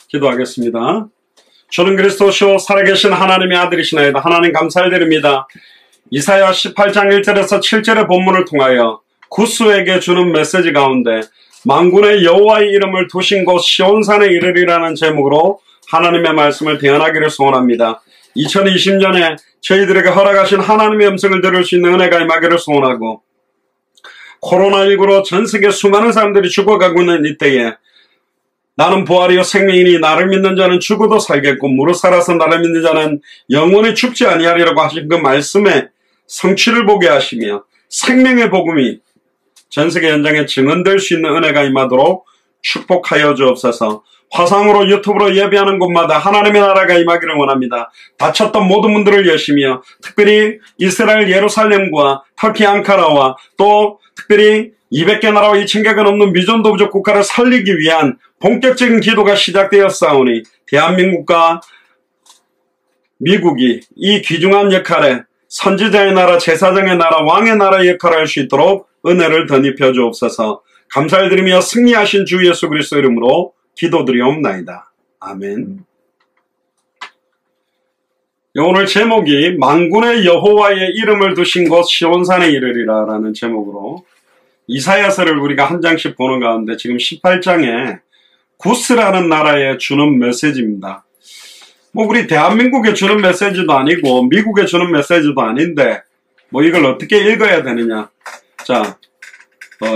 기도하겠습니다. 주는 그리스도시요 살아계신 하나님의 아들이시나이다. 하나님 감사드립니다. 이사야 18장 1절에서 7절의 본문을 통하여 구스에게 주는 메시지 가운데 만군의 여호와의 이름을 두신 곳 시온산에 이르리라는 제목으로 하나님의 말씀을 대언하기를 소원합니다. 2020년에 저희들에게 허락하신 하나님의 음성을 들을 수 있는 은혜가 임하기를 소원하고, 코로나19로 전 세계 수많은 사람들이 죽어가고 있는 이때에 나는 부활이요 생명이니 나를 믿는 자는 죽어도 살겠고 무릇 살아서 나를 믿는 자는 영원히 죽지 아니하리라고 하신 그 말씀의 성취를 보게 하시며 생명의 복음이 전 세계 현장에 증언될 수 있는 은혜가 임하도록 축복하여 주옵소서. 화상으로 유튜브로 예배하는 곳마다 하나님의 나라가 임하기를 원합니다. 닫혔던 모든 문들을 여시며 특별히 이스라엘 예루살렘과 터키 앙카라와 또 특별히 200개 나라와 2000개가 넘는 미전도 부족 국가를 살리기 위한 본격적인 기도가 시작되었사오니 대한민국과 미국이 이 귀중한 역할에 선지자의 나라, 제사장의 나라, 왕의 나라의 역할을 할 수 있도록 은혜를 덧입혀 주옵소서. 감사를 드리며 승리하신 주 예수 그리스도 이름으로 기도드리옵나이다. 아멘. 오늘 제목이 만군의 여호와의 이름을 두신 곳 시온산에 이르리라 라는 제목으로 이사야서를 우리가 한 장씩 보는 가운데 지금 18장에 구스라는 나라에 주는 메시지입니다. 우리 대한민국에 주는 메시지도 아니고 미국에 주는 메시지도 아닌데 이걸 어떻게 읽어야 되느냐. 자,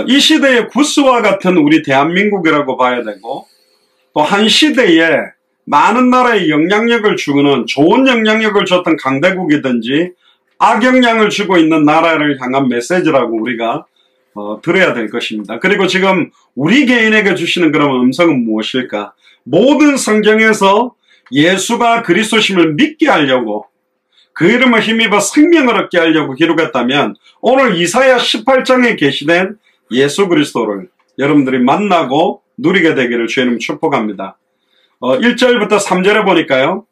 이 시대의 구스와 같은 우리 대한민국이라고 봐야 되고, 또 한 시대에 많은 나라에 영향력을 주는, 좋은 영향력을 줬던 강대국이든지 악영향을 주고 있는 나라를 향한 메시지라고 우리가 들어야 될 것입니다. 그리고 지금 우리 개인에게 주시는 그런 음성은 무엇일까? 모든 성경에서 예수가 그리스도심을 믿게 하려고, 그 이름을 힘입어 생명을 얻게 하려고 기록했다면 오늘 이사야 18장에 계시된 예수 그리스도를 여러분들이 만나고 누리게 되기를 주님 축복합니다. 1절부터 3절에 보니까요.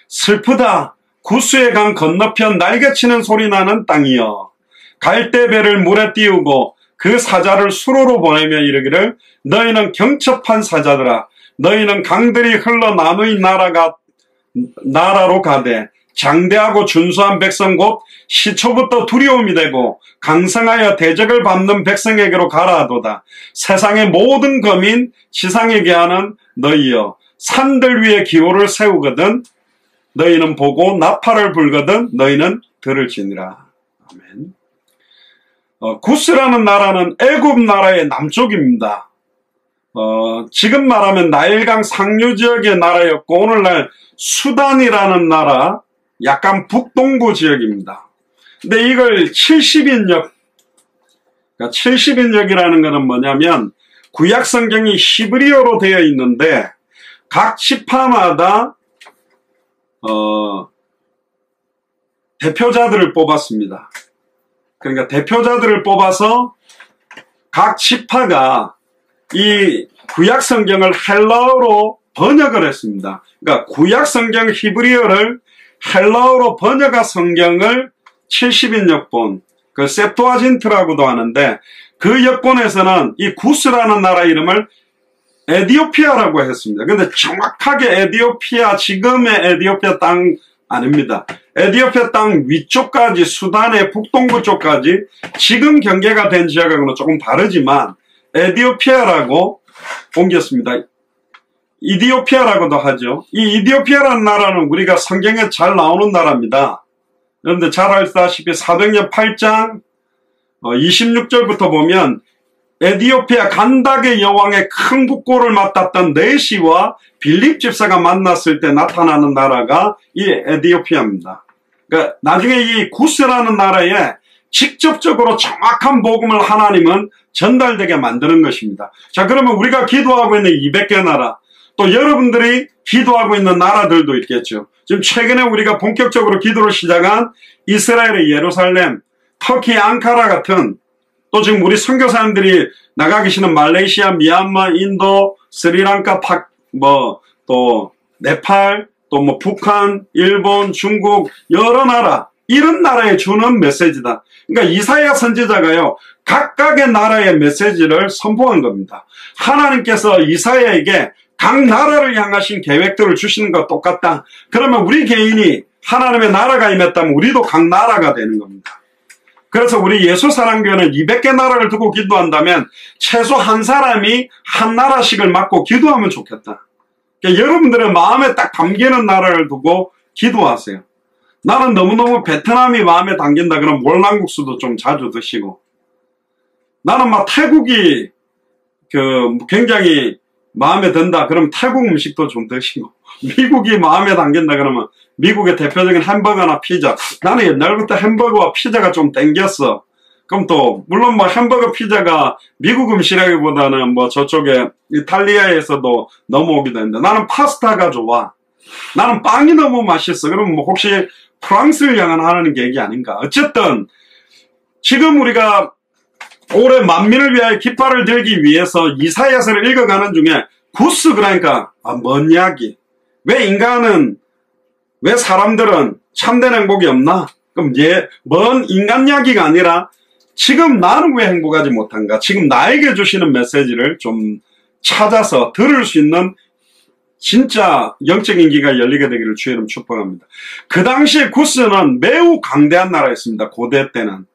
슬프다 구스의 강 건너편 날개치는 소리 나는 땅이여, 갈대배를 물에 띄우고 그 사자를 수로로 보내며 이르기를 너희는 경첩한 사자들아, 너희는 강들이 흘러 나누인 나라로 가되 장대하고 준수한 백성 곧 시초부터 두려움이 되고 강성하여 대적을 밟는 백성에게로 가라 하도다. 세상의 모든 거민 지상에게 하는 너희여, 산들 위에 기호를 세우거든 너희는 보고 나팔을 불거든 너희는 들을지니라. 아멘. 구스라는 나라는 애굽 나라의 남쪽입니다. 지금 말하면 나일강 상류 지역의 나라였고 오늘날 수단이라는 나라 약간 북동부 지역입니다. 근데 이걸 70인역, 그러니까 70인역이라는 것은 뭐냐면 구약 성경이 히브리어로 되어 있는데 각 지파마다 대표자들을 뽑았습니다. 그러니까 대표자들을 뽑아서 각 지파가 이 구약 성경을 헬라어로 번역을 했습니다. 그러니까 구약 성경 히브리어를 헬라어로 번역한 성경을 70인 역본, 그 셉투아진트라고도 하는데 그 역본에서는 이 구스라는 나라 이름을 에디오피아라고 했습니다. 근데 정확하게 에디오피아, 지금의 에디오피아 땅 아닙니다. 에디오피아 땅 위쪽까지, 수단의 북동부 쪽까지 지금 경계가 된 지역하고는 조금 다르지만 에디오피아라고 옮겼습니다. 이디오피아라고도 하죠. 이 이디오피아라는 나라는 우리가 성경에 잘 나오는 나라입니다. 그런데 잘 알다시피 사도행전 8장 26절부터 보면 에디오피아 간닥의 여왕의 큰 국고를 맡았던 네시와 빌립 집사가 만났을 때 나타나는 나라가 이 에디오피아입니다. 그러니까 나중에 이 구스라는 나라에 직접적으로 정확한 복음을 하나님은 전달되게 만드는 것입니다. 자, 그러면 우리가 기도하고 있는 200개 나라, 또 여러분들이 기도하고 있는 나라들도 있겠죠. 지금 최근에 우리가 본격적으로 기도를 시작한 이스라엘의 예루살렘, 터키 앙카라 같은, 또 지금 우리 선교사님들이 나가 계시는 말레이시아, 미얀마, 인도, 스리랑카, 또 네팔, 또 북한, 일본, 중국, 여러 나라, 이런 나라에 주는 메시지다. 그러니까 이사야 선지자가요, 각각의 나라의 메시지를 선포한 겁니다. 하나님께서 이사야에게 각 나라를 향하신 계획들을 주시는 것과 똑같다. 그러면 우리 개인이 하나님의 나라가 임했다면 우리도 각 나라가 되는 겁니다. 그래서 우리 예수사랑교회는 200개 나라를 두고 기도한다면 최소 한 사람이 한 나라씩을 맡고 기도하면 좋겠다. 그러니까 여러분들의 마음에 딱 담기는 나라를 두고 기도하세요. 나는 너무너무 베트남이 마음에 담긴다 그러면 월남국수도 좀 자주 드시고, 나는 막 태국이 굉장히 마음에 든다 그러면 태국 음식도 좀 드시고, 미국이 마음에 담긴다 그러면 미국의 대표적인 햄버거나 피자, 나는 옛날부터 햄버거와 피자가 좀 땡겼어. 그럼 또 물론 뭐 햄버거 피자가 미국 음식이라기보다는 뭐 저쪽에 이탈리아에서도 넘어오기도 했는데 나는 파스타가 좋아. 나는 빵이 너무 맛있어. 그럼 뭐 혹시 프랑스를 향한 하나님 계획이 아닌가. 어쨌든 지금 우리가 올해 만민을 위하여 깃발을 들기 위해서 이사야서를 읽어가는 중에 구스, 그러니까 뭔 이야기, 왜 사람들은 참된 행복이 없나? 그럼 먼 인간 이야기가 아니라 지금 나는 왜 행복하지 못한가? 지금 나에게 주시는 메시지를 좀 찾아서 들을 수 있는 진짜 영적인 기가 열리게 되기를 주의 이름 축복합니다. 그 당시에 구스는 매우 강대한 나라였습니다. 고대 때는.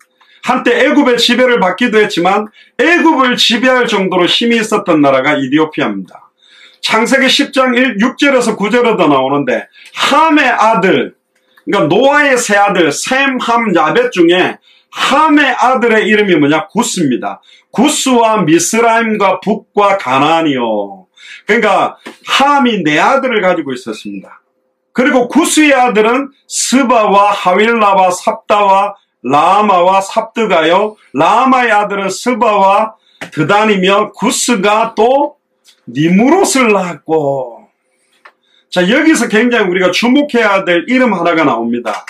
한때 애굽의 지배를 받기도 했지만 애굽을 지배할 정도로 힘이 있었던 나라가 이디오피아입니다. 창세기 10장 6절에서 9절에도 나오는데 함의 아들, 그러니까 노아의 세 아들 셈, 함, 야벳 중에 함의 아들의 이름이 뭐냐? 구스입니다. 구스와 미스라임과 북과 가나안이요. 그러니까 함이 네 아들을 가지고 있었습니다. 그리고 구스의 아들은 스바와 하윌라와 삽다와 라마와 삽드가요. 라마의 아들은 스바와 드단이며 구스가 또 니무롯을 낳았고. 자, 여기서 굉장히 우리가 주목해야 될 이름 하나가 나옵니다.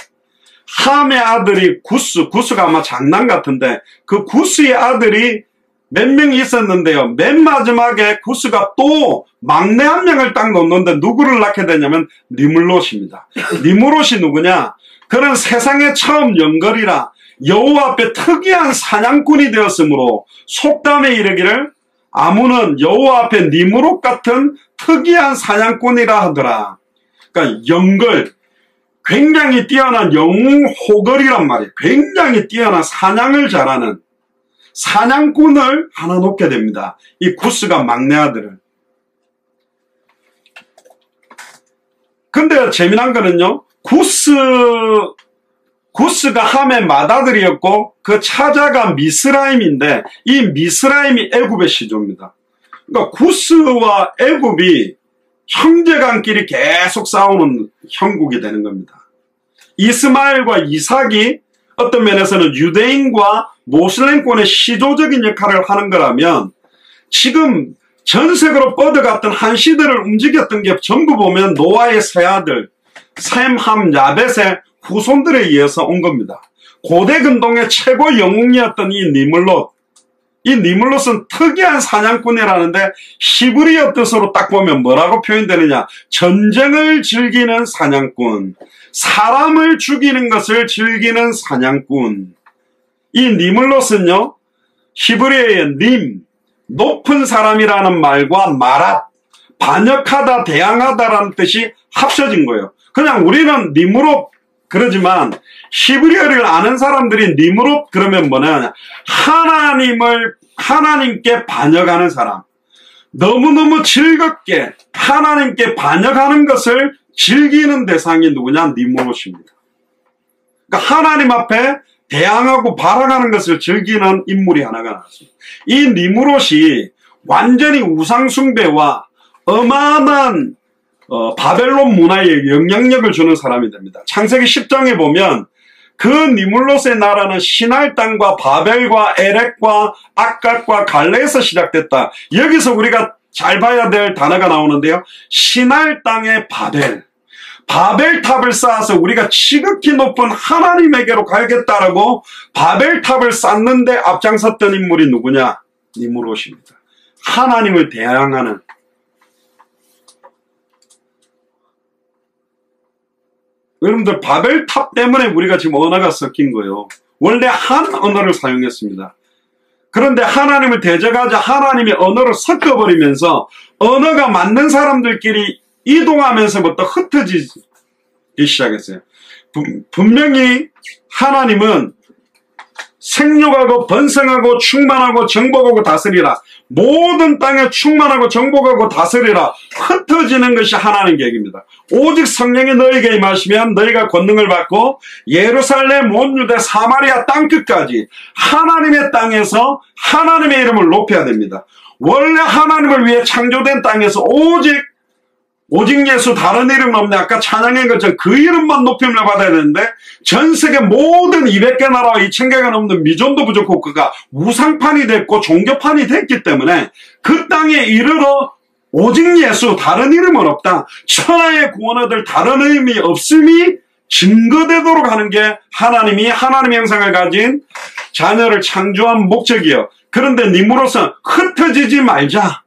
함의 아들이 구스가 아마 장남 같은데 그 구스의 아들이 몇 명이 있었는데요. 맨 마지막에 구스가 또 막내 한 명을 딱 놓는데 누구를 낳게 되냐면 니물롯입니다. 니무롯이 누구냐? 그는 세상에 처음 영걸이라 여호와 앞에 특이한 사냥꾼이 되었으므로 속담에 이르기를 아문은 여호와 앞에 니무롯 같은 특이한 사냥꾼이라 하더라. 그러니까 영걸, 굉장히 뛰어난 영웅호걸이란 말이에요. 굉장히 뛰어난 사냥을 잘하는 사냥꾼을 하나 놓게 됩니다. 이 구스가 막내 아들을. 근데 재미난 거는요, 구스가 함의 맏아들이었고 그 차자가 미스라임인데 이 미스라임이 애굽의 시조입니다. 그러니까 구스와 애굽이 형제간끼리 계속 싸우는 형국이 되는 겁니다. 이스마엘과 이삭이 어떤 면에서는 유대인과 모슬렘권의 시조적인 역할을 하는 거라면 지금 전 세계로 뻗어갔던 한 시대를 움직였던 게 전부 보면 노아의 세 아들 셈, 함, 야벳의 후손들에 의해서 온 겁니다. 고대 근동의 최고 영웅이었던 이 니물롯, 이 니물롯은 특이한 사냥꾼이라는데 히브리어 뜻으로 딱 보면 뭐라고 표현되느냐? 전쟁을 즐기는 사냥꾼, 사람을 죽이는 것을 즐기는 사냥꾼. 이 니물롯은요, 히브리어의 님, 높은 사람이라는 말과 마랏, 반역하다, 대항하다라는 뜻이 합쳐진 거예요. 그냥 우리는 니므롯 그러지만 히브리어를 아는 사람들이 니므롯 그러면 뭐냐? 하나님께 반역하는 사람. 너무너무 즐겁게 하나님께 반역하는 것을 즐기는 대상이 누구냐? 니므롯입니다. 그러니까 하나님 앞에 대항하고 발악하는 것을 즐기는 인물이 하나가 나왔습니다. 이 니므롯이 완전히 우상숭배와 어마어마한 바벨론 문화에 영향력을 주는 사람이 됩니다. 창세기 10장에 보면 그 니물롯의 나라는 시날 땅과 바벨과 에렉과 악각과 갈레에서 시작됐다. 여기서 우리가 잘 봐야 될 단어가 나오는데요. 시날 땅의 바벨탑을 쌓아서 우리가 지극히 높은 하나님에게로 가야겠다라고 바벨탑을 쌓는데 앞장섰던 인물이 누구냐? 니므롯입니다. 하나님을 대항하는. 여러분들 바벨탑 때문에 우리가 지금 언어가 섞인 거예요. 원래 한 언어를 사용했습니다. 그런데 하나님을 대적하자 하나님의 언어를 섞어버리면서 언어가 맞는 사람들끼리 이동하면서부터 흩어지기 시작했어요. 분명히 하나님은 생육하고 번성하고 충만하고 정복하고 다스리라. 모든 땅에 충만하고 정복하고 다스리라. 흩어지는 것이 하나님 계획입니다. 오직 성령이 너에게 임하시면 너희가 권능을 받고 예루살렘 온 유대 사마리아 땅끝까지 하나님의 땅에서 하나님의 이름을 높여야 됩니다. 원래 하나님을 위해 창조된 땅에서 오직 예수 다른 이름 없네. 아까 찬양한 것처럼 그 이름만 높임을 받아야 되는데 전 세계 모든 200개 나라와 2000개가 넘는 미존도 부족 국가가 우상판이 됐고 종교판이 됐기 때문에 그 땅에 이르러 오직 예수 다른 이름은 없다. 천하의 구원 얻을 다른 의미 없음이 증거되도록 하는 게 하나님이 하나님의 형상을 가진 자녀를 창조한 목적이에요. 그런데 님으로서 흩어지지 말자.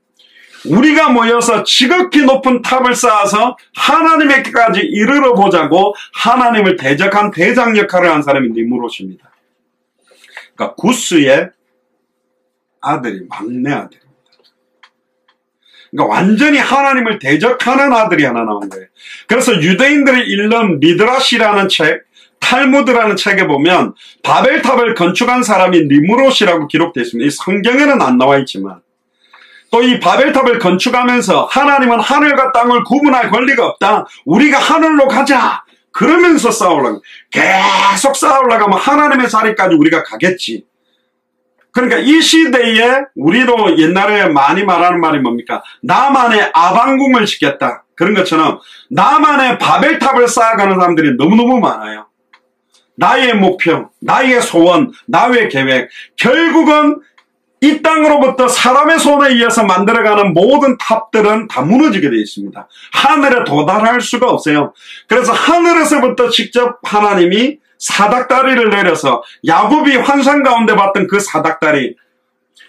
우리가 모여서 지극히 높은 탑을 쌓아서 하나님에게까지 이르러 보자고 하나님을 대적한 대장 역할을 한 사람이 니므롯입니다. 그러니까 구스의 아들이 막내 아들입니다. 그러니까 완전히 하나님을 대적하는 아들이 하나 나온 거예요. 그래서 유대인들이 읽는 미드라시라는 책, 탈무드라는 책에 보면 바벨탑을 건축한 사람이 니므롯이라고 기록되어 있습니다. 이 성경에는 안 나와 있지만 또 이 바벨탑을 건축하면서 하나님은 하늘과 땅을 구분할 권리가 없다. 우리가 하늘로 가자. 그러면서 싸우려고. 계속 싸우려면 하나님의 자리까지 우리가 가겠지. 그러니까 이 시대에 우리도 옛날에 많이 말하는 말이 뭡니까? 나만의 아방궁을 짓겠다. 그런 것처럼 나만의 바벨탑을 쌓아가는 사람들이 너무너무 많아요. 나의 목표, 나의 소원, 나의 계획. 결국은 이 땅으로부터 사람의 손에 의해서 만들어가는 모든 탑들은 다 무너지게 되어 있습니다. 하늘에 도달할 수가 없어요. 그래서 하늘에서부터 직접 하나님이 사닥다리를 내려서 야곱이 환상 가운데 봤던 그 사닥다리,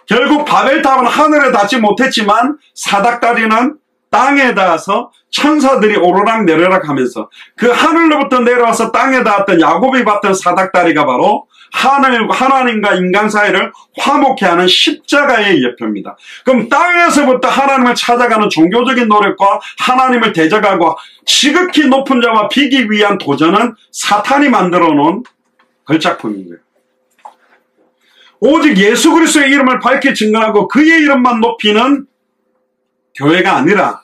결국 바벨탑은 하늘에 닿지 못했지만 사닥다리는 땅에 닿아서 천사들이 오르락 내리락 하면서 그 하늘로부터 내려와서 땅에 닿았던 야곱이 봤던 사닥다리가 바로 하나님과 인간 사이를 화목케 하는 십자가의 예표입니다. 그럼 땅에서부터 하나님을 찾아가는 종교적인 노력과 하나님을 대적하고 지극히 높은 자와 비기 위한 도전은 사탄이 만들어 놓은 걸작품인 거예요. 오직 예수 그리스도의 이름을 밝히 증거하고 그의 이름만 높이는 교회가 아니라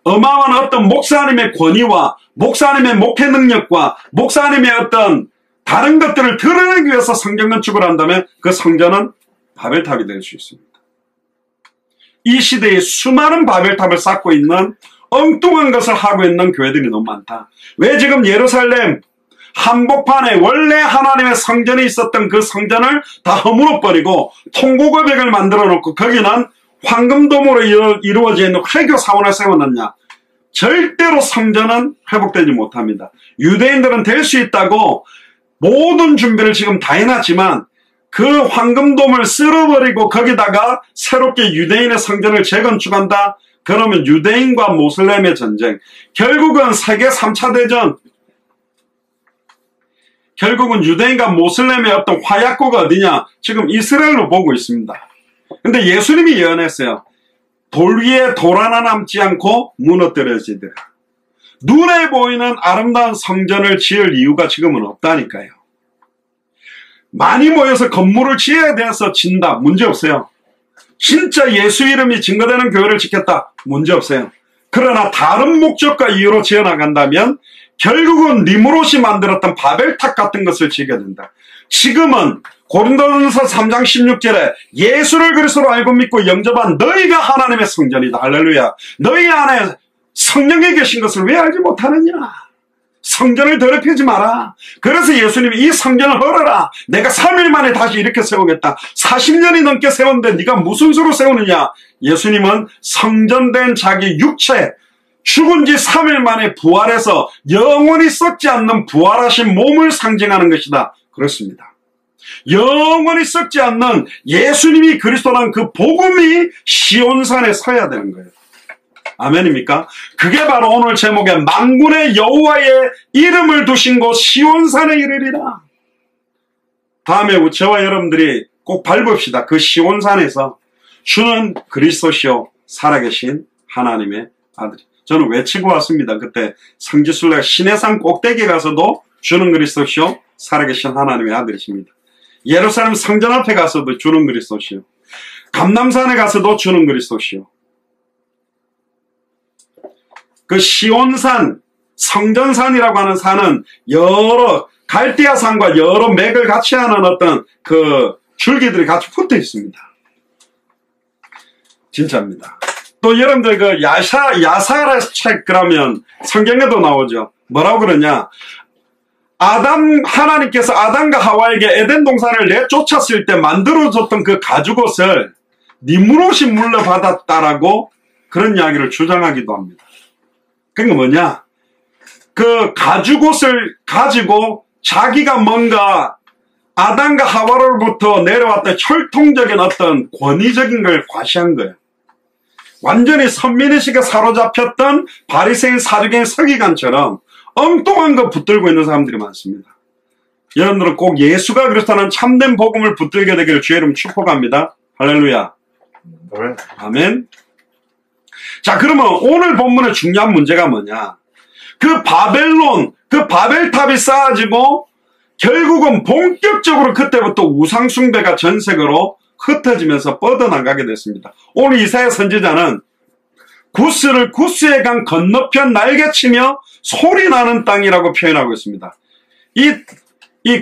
어마어마한 어떤 목사님의 권위와 목사님의 목회 능력과 목사님의 어떤 다른 것들을 드러내기 위해서 성경 건축을 한다면 그 성전은 바벨탑이 될 수 있습니다. 이 시대에 수많은 바벨탑을 쌓고 있는 엉뚱한 것을 하고 있는 교회들이 너무 많다. 왜 지금 예루살렘 한복판에 원래 하나님의 성전이 있었던 그 성전을 다 허물어버리고 통곡의벽을 만들어 놓고 거기는 황금돔으로 이루어져 있는 회교 사원을 세워놨냐? 절대로 성전은 회복되지 못합니다. 유대인들은 될 수 있다고 모든 준비를 지금 다 해놨지만 그 황금돔을 쓸어버리고 거기다가 새롭게 유대인의 성전을 재건축한다? 그러면 유대인과 모슬렘의 전쟁, 결국은 세계 3차 대전, 결국은 유대인과 모슬렘의 어떤 화약고가 어디냐? 지금 이스라엘로 보고 있습니다. 근데 예수님이 예언했어요. 돌 위에 돌 하나 남지 않고 무너뜨려지더라. 눈에 보이는 아름다운 성전을 지을 이유가 지금은 없다니까요. 많이 모여서 건물을 지어야 돼서 진다. 문제없어요. 진짜 예수 이름이 증거되는 교회를 짓겠다. 문제없어요. 그러나 다른 목적과 이유로 지어나간다면 결국은 니므롯이 만들었던 바벨탑 같은 것을 지게 된다. 지금은 고린도전서 3장 16절에 예수를 그리스도로 알고 믿고 영접한 너희가 하나님의 성전이다. 할렐루야. 너희 안에 성령이 계신 것을 왜 알지 못하느냐? 성전을 더럽히지 마라. 그래서 예수님이 이 성전을 헐어라. 내가 3일 만에 다시 이렇게 세우겠다. 40년이 넘게 세웠는데 네가 무슨 수로 세우느냐? 예수님은 성전된 자기 육체, 죽은 지 3일 만에 부활해서 영원히 썩지 않는 부활하신 몸을 상징하는 것이다. 그렇습니다. 영원히 썩지 않는 예수님이 그리스도라는 그 복음이 시온산에 서야 되는 거예요. 아멘입니까? 그게 바로 오늘 제목의 만군의 여호와의 이름을 두신 곳 시온산에 이르리라. 다음에 저와 여러분들이 꼭 밟읍시다. 그 시온산에서 주는 그리스도시요 살아계신 하나님의 아들이. 저는 외치고 왔습니다. 그때 성지순례 시내산 꼭대기에 가서도 주는 그리스도시요 살아계신 하나님의 아들이십니다. 예루살렘 성전 앞에 가서도 주는 그리스도시요, 감람산에 가서도 주는 그리스도시요, 그 시온산, 성전산이라고 하는 산은 여러 갈대아산과 여러 맥을 같이 하는 어떤 그 줄기들이 같이 붙어 있습니다. 진짜입니다. 또 여러분들 그 야사라 책 그러면 성경에도 나오죠. 뭐라고 그러냐? 하나님께서 아담과 하와에게 에덴 동산을 내쫓았을 때 만들어줬던 그 가죽옷을 니무롯이 물려받았다라고 그런 이야기를 주장하기도 합니다. 그러니까 뭐냐? 그 가죽옷을 가지고 자기가 뭔가 아담과 하와로부터 내려왔던 혈통적인 어떤 권위적인 걸 과시한 거예요. 완전히 선민의식에 사로잡혔던 바리새인 사두개인 서기관처럼 엉뚱한 거 붙들고 있는 사람들이 많습니다. 여러분들은 꼭 예수가 그리스도라는 참된 복음을 붙들게 되기를 주의 이름 축복합니다. 할렐루야. 아멘. 자, 그러면 오늘 본문의 중요한 문제가 뭐냐? 그 바벨론, 그 바벨탑이 쌓아지고 결국은 본격적으로 그때부터 우상숭배가 전 세계로 흩어지면서 뻗어나가게 됐습니다. 오늘 이사야 선지자는 구스를 구스의 강 건너편 날개치며 소리나는 땅이라고 표현하고 있습니다. 이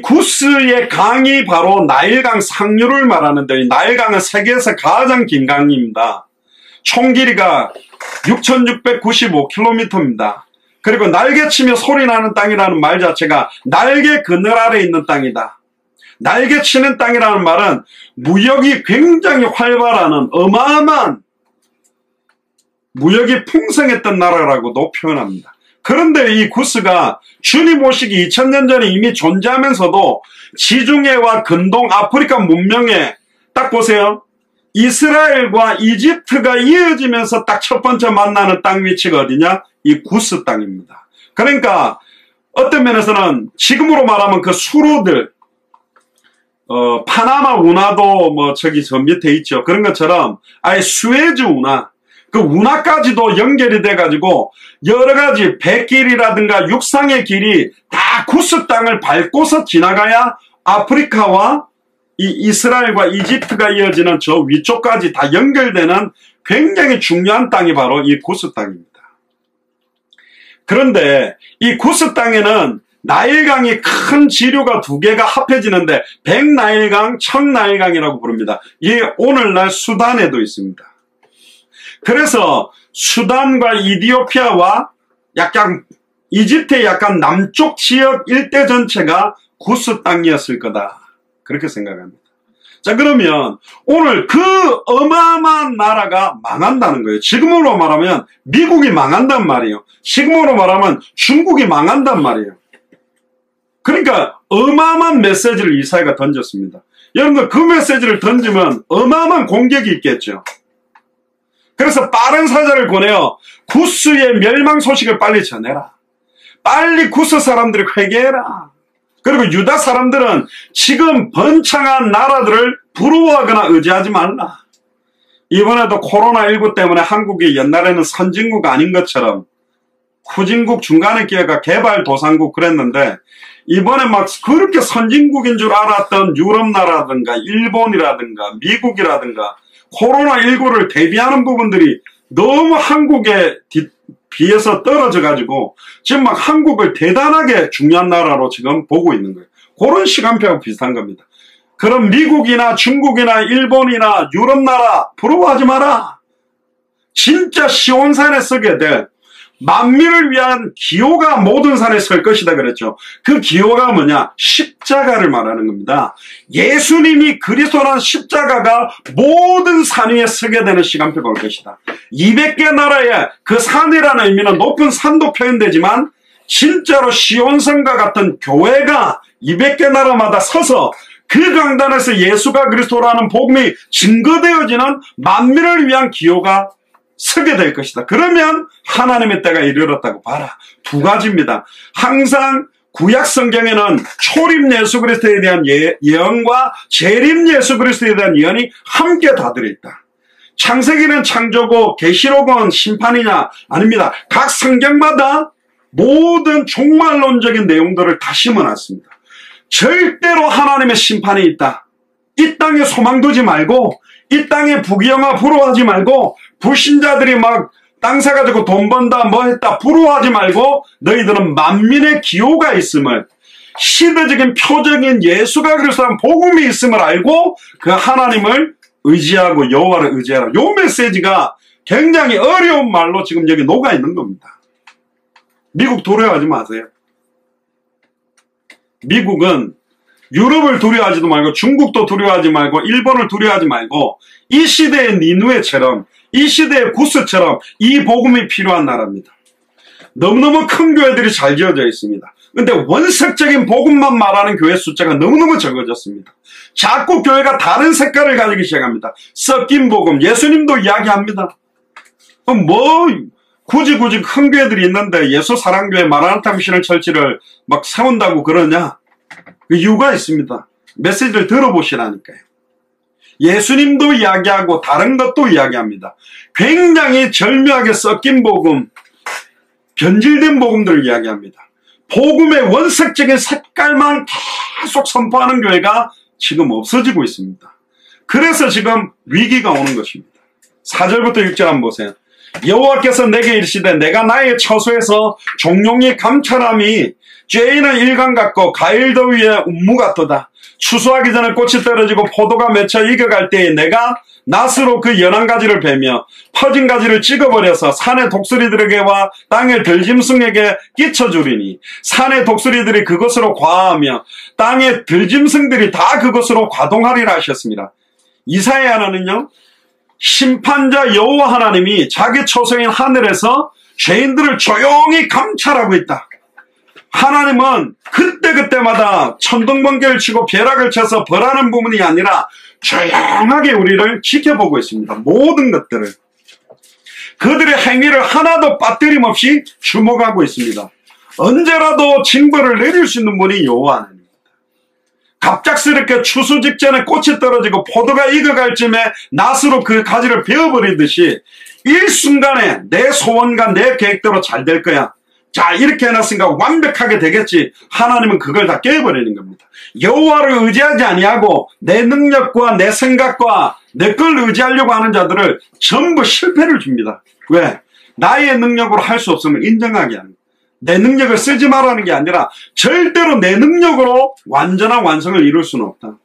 구스의 강이 바로 나일강 상류를 말하는데, 이 나일강은 세계에서 가장 긴 강입니다. 총 길이가 6,695km입니다. 그리고 날개치며 소리나는 땅이라는 말 자체가 날개 그늘 아래 있는 땅이다. 날개치는 땅이라는 말은 무역이 굉장히 활발하는 어마어마한 무역이 풍성했던 나라라고도 표현합니다. 그런데 이 구스가 주님 오시기 2000년 전에 이미 존재하면서도 지중해와 근동 아프리카 문명에 딱 보세요. 이스라엘과 이집트가 이어지면서 딱 첫 번째 만나는 땅 위치가 어디냐? 이 구스 땅입니다. 그러니까 어떤 면에서는 지금으로 말하면 그 수로들, 파나마 운하도 뭐 저기 저 밑에 있죠. 그런 것처럼 아예 수에즈 운하, 그 운하까지도 연결이 돼가지고 여러 가지 백길이라든가 육상의 길이 다 구스 땅을 밟고서 지나가야 아프리카와 이 이스라엘과 이집트가 이어지는 저 위쪽까지 다 연결되는 굉장히 중요한 땅이 바로 이 구스 땅입니다. 그런데 이 구스 땅에는 나일강이 큰 지류가 두 개가 합해지는데 백나일강, 청나일강이라고 부릅니다. 이게 오늘날 수단에도 있습니다. 그래서 수단과 이디오피아와 약간 이집트의 약간 남쪽 지역 일대 전체가 구스 땅이었을 거다. 그렇게 생각합니다. 자, 그러면 오늘 그 어마어마한 나라가 망한다는 거예요. 지금으로 말하면 미국이 망한단 말이에요. 지금으로 말하면 중국이 망한단 말이에요. 그러니까 어마어마한 메시지를 이사야가 던졌습니다. 여러분들 그 메시지를 던지면 어마어마한 공격이 있겠죠. 그래서 빠른 사자를 보내어 구스의 멸망 소식을 빨리 전해라. 빨리 구스 사람들이 회개해라. 그리고 유다 사람들은 지금 번창한 나라들을 부러워하거나 의지하지 말라. 이번에도 코로나19 때문에 한국이 옛날에는 선진국 아닌 것처럼 후진국 중간에 끼어가 개발도상국 그랬는데, 이번에 막 그렇게 선진국인 줄 알았던 유럽 나라든가 일본이라든가 미국이라든가 코로나19를 대비하는 부분들이 너무 한국에 비해서 떨어져 가지고 지금 막 한국을 대단하게 중요한 나라로 지금 보고 있는 거예요. 그런 시간표하고 비슷한 겁니다. 그럼 미국이나 중국이나 일본이나 유럽 나라 부러워하지 마라. 진짜 시온산에 서게 될 만민을 위한 기호가 모든 산에 설 것이다 그랬죠. 그 기호가 뭐냐? 십자가를 말하는 겁니다. 예수님이 그리스도라는 십자가가 모든 산 위에 서게 되는 시간표가 올 것이다. 200개 나라의 그 산이라는 의미는 높은 산도 표현되지만 진짜로 시온산과 같은 교회가 200개 나라마다 서서 그 강단에서 예수가 그리스도라는 복음이 증거되어지는 만민을 위한 기호가 서게 될 것이다. 그러면 하나님의 때가 이르렀다고 봐라. 두 가지입니다. 항상 구약 성경에는 초림 예수 그리스도에 대한 예언과 재림 예수 그리스도에 대한 예언이 함께 다 들어있다. 창세기는 창조고 계시록은 심판이냐? 아닙니다. 각 성경마다 모든 종말론적인 내용들을 다 심어놨습니다. 절대로 하나님의 심판이 있다. 이 땅에 소망 두지 말고, 이 땅에 부귀영화 부러워하지 말고, 불신자들이 막 땅 사가지고 돈 번다 뭐 했다 부러워하지 말고, 너희들은 만민의 기호가 있음을, 시대적인 표적인 예수가 그리스도한 복음이 있음을 알고 그 하나님을 의지하고 여호와를 의지하라. 요 메시지가 굉장히 어려운 말로 지금 여기 녹아 있는 겁니다. 미국 두려워하지 마세요. 미국은 유럽을 두려워하지도 말고, 중국도 두려워하지 말고, 일본을 두려워하지 말고, 이 시대의 니누에처럼, 이 시대의 구스처럼 이 복음이 필요한 나라입니다. 너무너무 큰 교회들이 잘 지어져 있습니다. 근데 원색적인 복음만 말하는 교회 숫자가 너무너무 적어졌습니다. 자꾸 교회가 다른 색깔을 가지기 시작합니다. 섞인 복음, 예수님도 이야기합니다. 굳이 큰 교회들이 있는데 예수 사랑교회 마라나타 미션을 철치를 막 세운다고 그러냐? 그 이유가 있습니다. 메시지를 들어보시라니까요. 예수님도 이야기하고 다른 것도 이야기합니다. 굉장히 절묘하게 섞인 복음, 변질된 복음들을 이야기합니다. 복음의 원색적인 색깔만 계속 선포하는 교회가 지금 없어지고 있습니다. 그래서 지금 위기가 오는 것입니다. 4절부터 6절 한번 보세요. 여호와께서 내게 이르시되 내가 나의 처소에서 종용이 감찰함이 죄인은 일강 같고 가을 더위에 운무 같도다. 추수하기 전에 꽃이 떨어지고 포도가 맺혀 익어갈 때에 내가 낫으로 그 연한 가지를 베며 퍼진 가지를 찍어버려서 산의 독수리들에게와 땅의 들짐승에게 끼쳐주리니 산의 독수리들이 그것으로 과하며 땅의 들짐승들이 다 그것으로 과동하리라 하셨습니다. 이사야는요, 심판자 여호와 하나님이 자기 초성인 하늘에서 죄인들을 조용히 감찰하고 있다. 하나님은 그때그때마다 천둥번개를 치고 벼락을 쳐서 벌하는 부분이 아니라 조용하게 우리를 지켜보고 있습니다. 모든 것들을. 그들의 행위를 하나도 빠뜨림없이 주목하고 있습니다. 언제라도 징벌을 내릴 수 있는 분이 여호와 하나님입니다. 갑작스럽게 추수 직전에 꽃이 떨어지고 포도가 익어갈 쯤에 낫으로 그 가지를 베어버리듯이 일순간에 내 소원과 내 계획대로 잘 될 거야. 자, 이렇게 해놨으니까 완벽하게 되겠지. 하나님은 그걸 다 깨버리는 겁니다. 여호와를 의지하지 아니하고 내 능력과 내 생각과 내 걸 의지하려고 하는 자들을 전부 실패를 줍니다. 왜? 나의 능력으로 할 수 없음을 인정하게 하는 거예요. 내 능력을 쓰지 말라는 게 아니라 절대로 내 능력으로 완전한 완성을 이룰 수는 없다.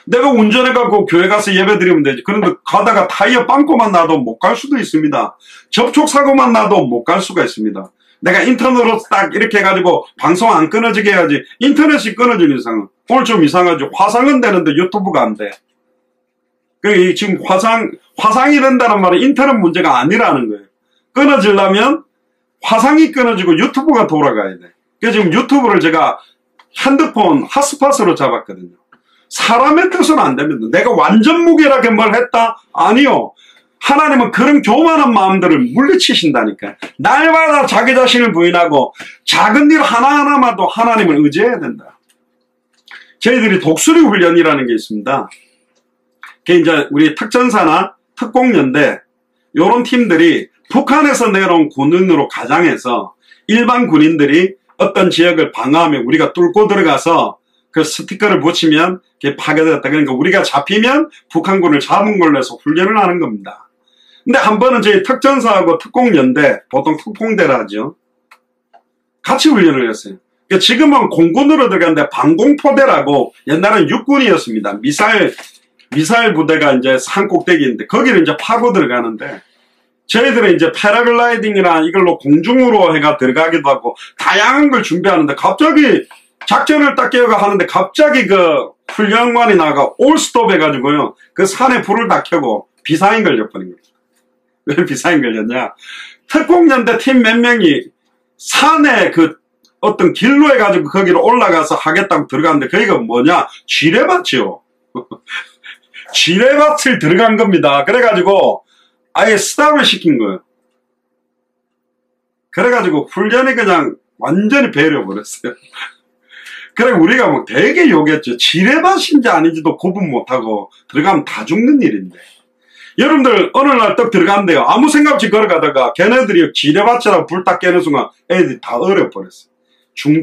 내가 운전해갖고 교회 가서 예배 드리면 되지. 그런데 가다가 타이어 빵꾸만 나도 못 갈 수도 있습니다. 접촉사고만 나도 못 갈 수가 있습니다. 내가 인터넷으로 딱 이렇게 해가지고 방송 안 끊어지게 해야지. 인터넷이 끊어지는 이상은. 오늘 좀 이상하죠. 화상은 되는데 유튜브가 안 돼. 지금 화상이 된다는 말은 인터넷 문제가 아니라는 거예요. 끊어지려면 화상이 끊어지고 유튜브가 돌아가야 돼. 그래서 지금 유튜브를 제가 핸드폰 핫스팟으로 잡았거든요. 사람의 뜻은 안 됩니다. 내가 완전 무결하게 뭘 했다? 아니요. 하나님은 그런 교만한 마음들을 물리치신다니까요. 날마다 자기 자신을 부인하고 작은 일 하나하나마도 하나님을 의지해야 된다. 저희들이 독수리 훈련이라는 게 있습니다. 그게 이제 우리 특전사나 특공연대 이런 팀들이 북한에서 내려온 군인으로 가장해서 일반 군인들이 어떤 지역을 방어하면 우리가 뚫고 들어가서 그 스티커를 붙이면 그게 파괴되었다. 그러니까 우리가 잡히면 북한군을 잡은 걸로 해서 훈련을 하는 겁니다. 근데 한 번은 저희 특전사하고 특공연대, 보통 특공대라 하죠. 같이 훈련을 했어요. 그러니까 지금은 공군으로 들어갔는데 방공포대라고 옛날엔 육군이었습니다. 미사일 부대가 이제 산 꼭대기인데 거기를 이제 파고 들어가는데 저희들은 이제 패러글라이딩이나 이걸로 공중으로 해가 들어가기도 하고 다양한 걸 준비하는데 갑자기 작전을 딱 깨어가 하는데 갑자기 그 훈련관이 나가 올스톱 해가지고요. 그 산에 불을 다 켜고 비상이 걸려버린 겁니다. 왜 비상이 걸렸냐? 특공연대 팀 몇 명이 산에 그 어떤 길로 해가지고 거기로 올라가서 하겠다고 들어갔는데 거기가 뭐냐? 지뢰밭이요. 지뢰밭을 들어간 겁니다. 그래가지고 아예 스탑을 시킨 거예요. 그래가지고 훈련이 그냥 완전히 배려버렸어요. 그래 우리가 뭐 되게 욕했죠. 지뢰밭인지 아닌지도 구분 못하고 들어가면 다 죽는 일인데. 여러분들 어느 날 딱 들어간대요. 아무 생각 없이 걸어가다가 걔네들이 지뢰밭이라고 불 딱 깨는 순간 애들이 다 얼어버렸어요.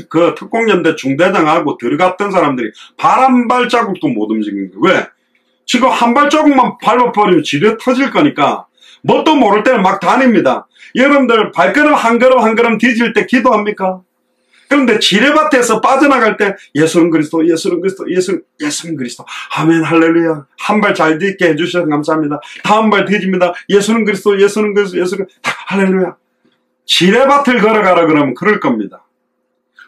그 특공연대 중대장하고 들어갔던 사람들이 발 한 발자국도 못 움직이는 거예요. 왜? 지금 한 발자국만 밟아버리면 지뢰 터질 거니까 뭣도 모를 때는 막 다닙니다. 여러분들 발걸음 한 걸음 한 걸음 뒤질 때 기도합니까? 그런데 지뢰밭에서 빠져나갈 때 예수는 그리스도, 예수는 그리스도, 예수는 그리스도, 아멘 할렐루야. 한 발 잘 뒤게 해주셔서 감사합니다. 다음 발 뒤집니다. 예수는 그리스도, 예수는 그리스도, 예수는 할렐루야. 지뢰밭을 걸어가라 그러면 그럴 겁니다.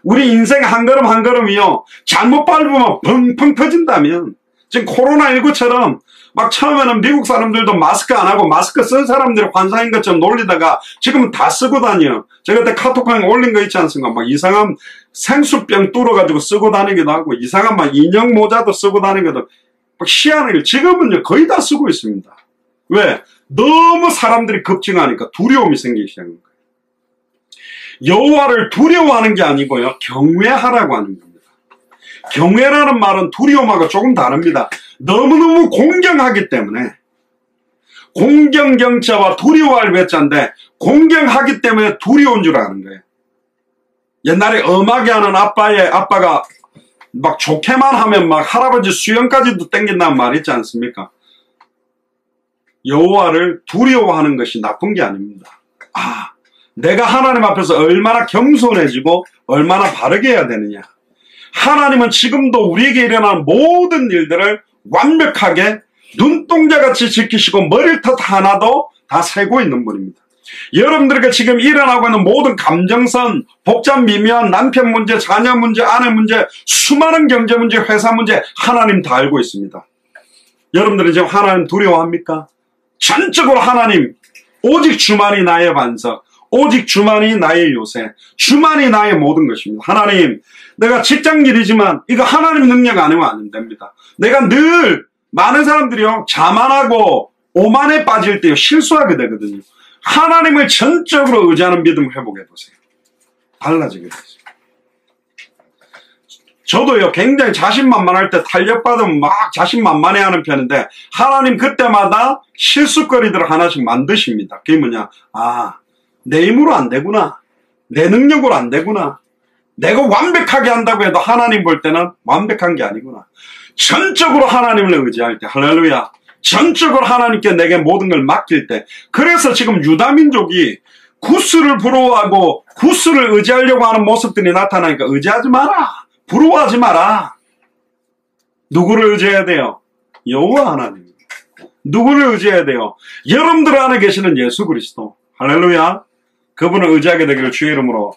우리 인생 한 걸음 한 걸음이요 잘못 밟으면 펑펑 터진다면 지금 코로나19처럼 막 처음에는 미국 사람들도 마스크 안 하고 마스크 쓴 사람들이 환상인 것처럼 놀리다가 지금은 다 쓰고 다녀요. 제가 그때 카톡방에 올린 거 있지 않습니까? 막 이상한 생수병 뚫어가지고 쓰고 다니기도 하고 이상한 막 인형 모자도 쓰고 다니기도 막 희한하게 지금은요 거의 다 쓰고 있습니다. 왜? 너무 사람들이 급증하니까 두려움이 생기기 시작한 거예요. 여호와를 두려워하는 게 아니고요 경외하라고 하는 겁니다. 경외라는 말은 두려움하고 조금 다릅니다. 너무너무 공경하기 때문에 공경경자와 두려워할 외자인데 공경하기 때문에 두려운 줄 아는 거예요. 옛날에 엄하게 하는 아빠가 막 좋게만 하면 막 할아버지 수영까지도 땡긴다는 말 있지 않습니까? 여호와를 두려워하는 것이 나쁜 게 아닙니다. 내가 하나님 앞에서 얼마나 겸손해지고 얼마나 바르게 해야 되느냐. 하나님은 지금도 우리에게 일어나는 모든 일들을 완벽하게 눈동자같이 지키시고 머리털 하나도 다 세고 있는 분입니다. 여러분들에게 지금 일어나고 있는 모든 감정선, 복잡 미묘한 남편 문제, 자녀 문제, 아내 문제, 수많은 경제 문제, 회사 문제 하나님 다 알고 있습니다. 여러분들은 지금 하나님 두려워합니까? 전적으로 하나님 오직 주만이 나의 반석, 오직 주만이 나의 요새, 주만이 나의 모든 것입니다. 하나님, 내가 직장일이지만 이거 하나님 능력 아니면 안 됩니다. 내가 늘 많은 사람들이요 자만하고 오만에 빠질 때요 실수하게 되거든요. 하나님을 전적으로 의지하는 믿음을 회복해 보세요. 달라지게 되죠. 저도요 굉장히 자신만만할 때 탄력받으면 막 자신만만해하는 편인데 하나님 그때마다 실수거리들을 하나씩 만드십니다. 그게 뭐냐? 내 힘으로 안 되구나. 내 능력으로 안 되구나. 내가 완벽하게 한다고 해도 하나님 볼 때는 완벽한 게 아니구나. 전적으로 하나님을 의지할 때 할렐루야. 전적으로 하나님께 내게 모든 걸 맡길 때. 그래서 지금 유다민족이 구스를 부러워하고 구스를 의지하려고 하는 모습들이 나타나니까 의지하지 마라. 부러워하지 마라. 누구를 의지해야 돼요? 여호와 하나님. 누구를 의지해야 돼요? 여러분들 안에 계시는 예수 그리스도. 할렐루야. 그분을 의지하게 되기를 주의 이름으로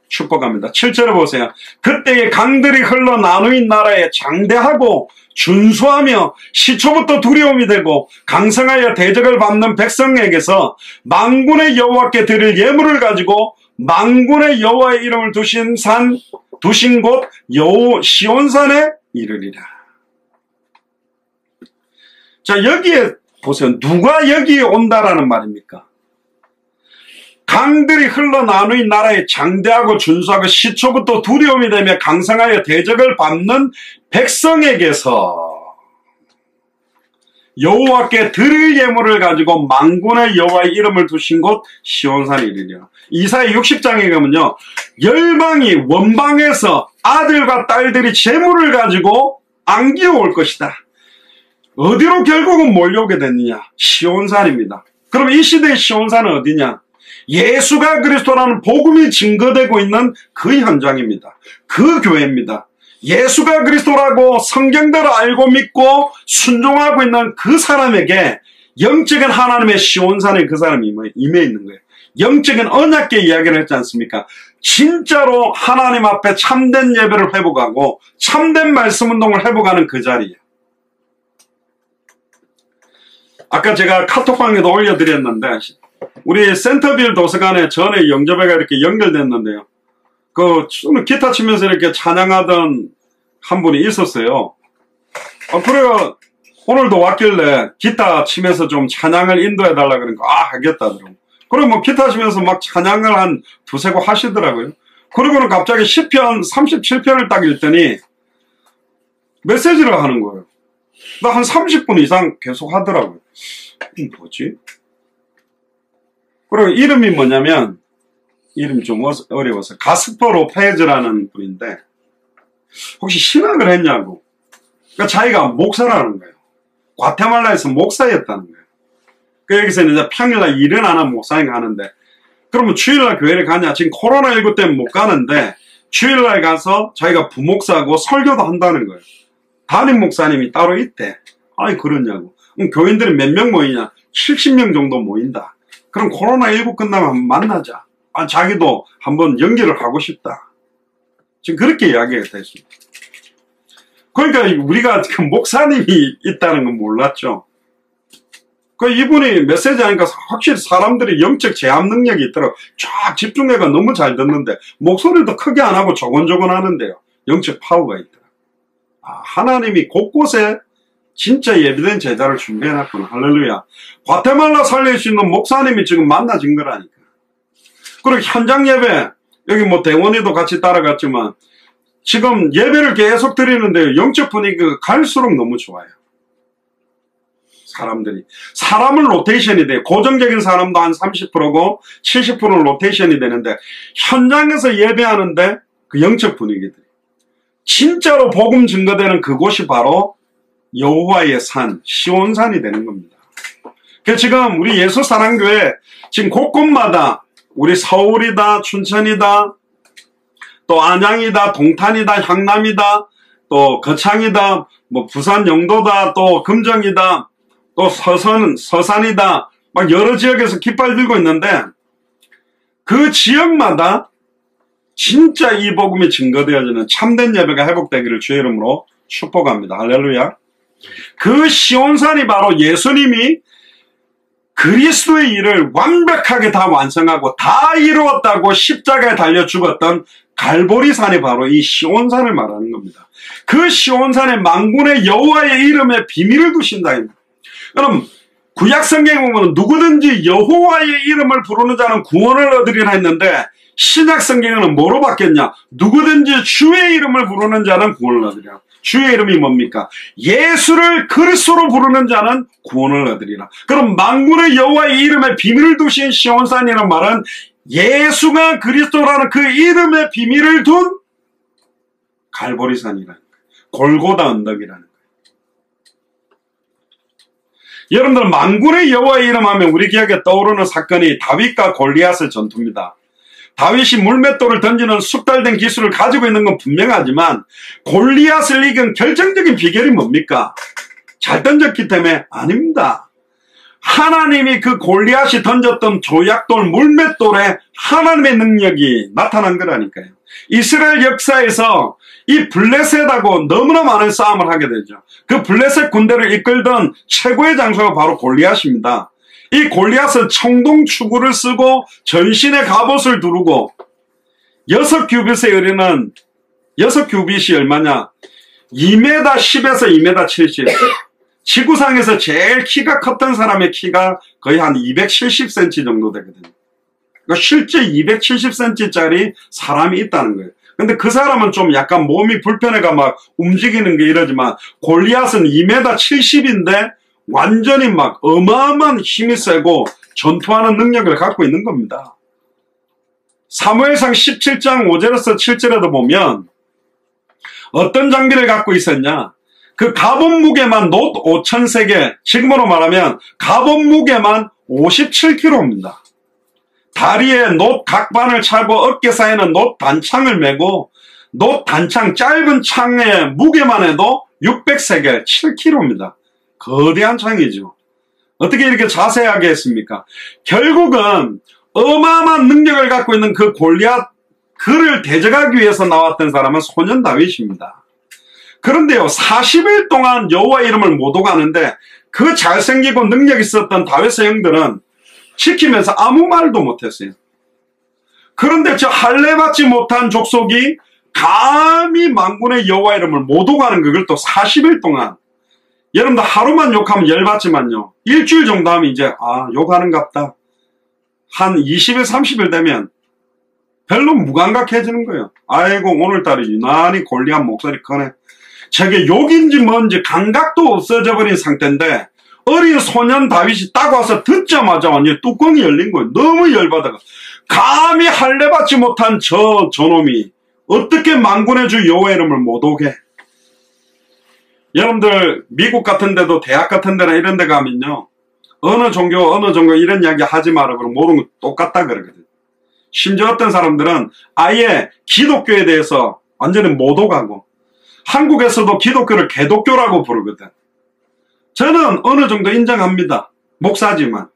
축복합니다. 7절을 보세요. 그때의 강들이 흘러 나누인 나라에 장대하고 준수하며 시초부터 두려움이 되고 강성하여 대적을 받는 백성에게서 만군의 여호와께 드릴 예물을 가지고 만군의 여호와의 이름을 두신 곳 시온산에 이르리라. 자, 여기에 보세요. 누가 여기에 온다라는 말입니까? 강들이 흘러 나누인 나라에 장대하고 준수하고 시초부터 두려움이 되며 강성하여 대적을 받는 백성에게서 여호와께 드릴 예물을 가지고 만군의 여호와의 이름을 두신 곳 시온산에 이르리라. 이사야 60장에 가면요 열방이 원방에서 아들과 딸들이 재물을 가지고 안기어 올 것이다. 어디로 결국은 몰려오게 됐느냐? 시온산입니다. 그럼 이 시대의 시온산은 어디냐? 예수가 그리스도라는 복음이 증거되고 있는 그 현장입니다. 그 교회입니다. 예수가 그리스도라고 성경대로 알고 믿고 순종하고 있는 그 사람에게 영적인 하나님의 시온산에 그 사람이 임해 있는 거예요. 영적인 언약계 이야기를 했지 않습니까? 진짜로 하나님 앞에 참된 예배를 회복하고 참된 말씀 운동을 회복하는 그 자리에. 아까 제가 카톡방에도 올려드렸는데 우리 센터빌 도서관에 전에 영접회가 이렇게 연결됐는데요. 그 기타 치면서 이렇게 찬양하던 한 분이 있었어요. 그래가 오늘도 왔길래 기타 치면서 좀 찬양을 인도해달라 그러니까 하겠다 그러고. 그럼 뭐 기타 치면서 막 찬양을 한 두세 곡 하시더라고요. 그리고는 갑자기 10편, 37편을 딱 읽더니 메시지를 하는 거예요. 나 한 30분 이상 계속 하더라고요. 뭐지? 그리고 이름이 뭐냐면, 이름이 좀 어려워서, 가스퍼 로페즈라는 분인데, 혹시 신학을 했냐고. 그러니까 자기가 목사라는 거예요. 과테말라에서 목사였다는 거예요. 그 여기서 이제 평일날 일은 안 하는 목사인가 하는데, 그러면 주일날 교회를 가냐? 지금 코로나19 때문에 못 가는데, 주일날 가서 자기가 부목사고 설교도 한다는 거예요. 담임 목사님이 따로 있대. 아니, 그러냐고. 그럼 교인들이 몇 명 모이냐? 70명 정도 모인다. 그럼 코로나19 끝나면 한번 만나자. 아, 자기도 한번 연기를 하고 싶다. 지금 그렇게 이야기가 됐습니다. 그러니까 우리가 그 목사님이 있다는 건 몰랐죠. 그 이분이 메시지 하니까 확실히 사람들이 영적 제압 능력이 있더라고. 쫙 집중해가 너무 잘 듣는데 목소리도 크게 안 하고 조곤조곤 하는데요. 영적 파워가 있더라고. 아, 하나님이 곳곳에 진짜 예비된 제자를 준비해놨구나. 할렐루야. 과테말라 살릴 수 있는 목사님이 지금 만나진 거라니까. 그리고 현장 예배, 여기 뭐 대원이도 같이 따라갔지만 지금 예배를 계속 드리는데 영적 분위기가 갈수록 너무 좋아요. 사람은 로테이션이 돼요. 고정적인 사람도 한 30%고 70%는 로테이션이 되는데 현장에서 예배하는데 그 영적 분위기들이 진짜로 복음 증거되는 그곳이 바로 여호와의 산, 시온산이 되는 겁니다. 그래서 지금 우리 예수사랑교회 지금 곳곳마다 우리 서울이다, 춘천이다, 또 안양이다, 동탄이다, 향남이다, 또 거창이다, 뭐 부산 영도다, 또 금정이다, 또 서산이다, 막 여러 지역에서 깃발 들고 있는데 그 지역마다 진짜 이 복음이 증거되어지는 참된 예배가 회복되기를 주의 이름으로 축복합니다. 할렐루야. 그 시온산이 바로 예수님이 그리스도의 일을 완벽하게 다 완성하고 다 이루었다고 십자가에 달려 죽었던 갈보리산이 바로 이 시온산을 말하는 겁니다. 그 시온산에 만군의 여호와의 이름에 비밀을 두신다. 그럼 구약성경에 보면 누구든지 여호와의 이름을 부르는 자는 구원을 얻으리라 했는데 신약성경에는 뭐로 바뀌었냐? 누구든지 주의 이름을 부르는 자는 구원을 얻으리라. 주의 이름이 뭡니까? 예수를 그리스도로 부르는 자는 구원을 얻으리라. 그럼 만군의 여호와의 이름에 비밀을 두신 시온산이라는 말은 예수가 그리스도라는 그 이름의 비밀을 둔 갈보리산이라는 거예요. 골고다 언덕이라는 거예요. 여러분들 만군의 여호와의 이름 하면 우리 기억에 떠오르는 사건이 다윗과 골리앗의 전투입니다. 다윗이 물맷돌을 던지는 숙달된 기술을 가지고 있는 건 분명하지만 골리앗을 이긴 결정적인 비결이 뭡니까? 잘 던졌기 때문에 아닙니다. 하나님이 그 골리앗이 던졌던 조약돌 물맷돌에 하나님의 능력이 나타난 거라니까요. 이스라엘 역사에서 이 블레셋하고 너무나 많은 싸움을 하게 되죠. 그 블레셋 군대를 이끌던 최고의 장수가 바로 골리앗입니다. 이 골리앗은 청동 추구를 쓰고 전신에 갑옷을 두르고 6규빗에 이르는 6규빗이 얼마냐? 2m 10에서 2m 70. 지구상에서 제일 키가 컸던 사람의 키가 거의 한 270cm 정도 되거든요. 그러니까 실제 270cm짜리 사람이 있다는 거예요. 근데 그 사람은 좀 약간 몸이 불편해가 막 움직이는 게 이러지만 골리앗은 2m 70인데 완전히 막 어마어마한 힘이 세고 전투하는 능력을 갖고 있는 겁니다. 사무엘상 17장 5절에서 7절에도 보면 어떤 장비를 갖고 있었냐? 그 갑옷 무게만 놋 5,000세계, 지금으로 말하면 갑옷 무게만 57kg입니다. 다리에 놋 각반을 차고 어깨 사이에는 놋 단창을 메고 놋 단창 짧은 창의 무게만 해도 600세계, 7kg입니다. 거대한 창이죠. 어떻게 이렇게 자세하게 했습니까? 결국은 어마어마한 능력을 갖고 있는 그 골리앗 그를 대적하기 위해서 나왔던 사람은 소년 다윗입니다. 그런데요, 40일 동안 여호와 이름을 못 오가는데 그 잘생기고 능력 있었던 다윗의 형들은 지키면서 아무 말도 못했어요. 그런데 저 할례받지 못한 족속이 감히 만군의 여호와 이름을 못 오가는 그걸 또 40일 동안. 여러분들 하루만 욕하면 열받지만요, 일주일 정도 하면 이제 욕하는갑다. 한 20일 30일 되면 별로 무감각해지는 거예요. 아이고 오늘따라 유난히 골리앗 목소리 크네. 저게 욕인지 뭔지 감각도 없어져 버린 상태인데 어린 소년 다윗이 딱 와서 듣자마자 완전히 뚜껑이 열린 거예요. 너무 열받아가 감히 할례받지 못한 저놈이 어떻게 만군의 주 여호와 이름을 못 오게. 여러분들 미국 같은 데도 대학 같은 데나 이런 데 가면요, 어느 종교 이런 이야기 하지 마라 그러면 모르는 거 똑같다 그러거든. 심지어 어떤 사람들은 아예 기독교에 대해서 완전히 못 오가고, 한국에서도 기독교를 개독교라고 부르거든. 저는 어느 정도 인정합니다. 목사지만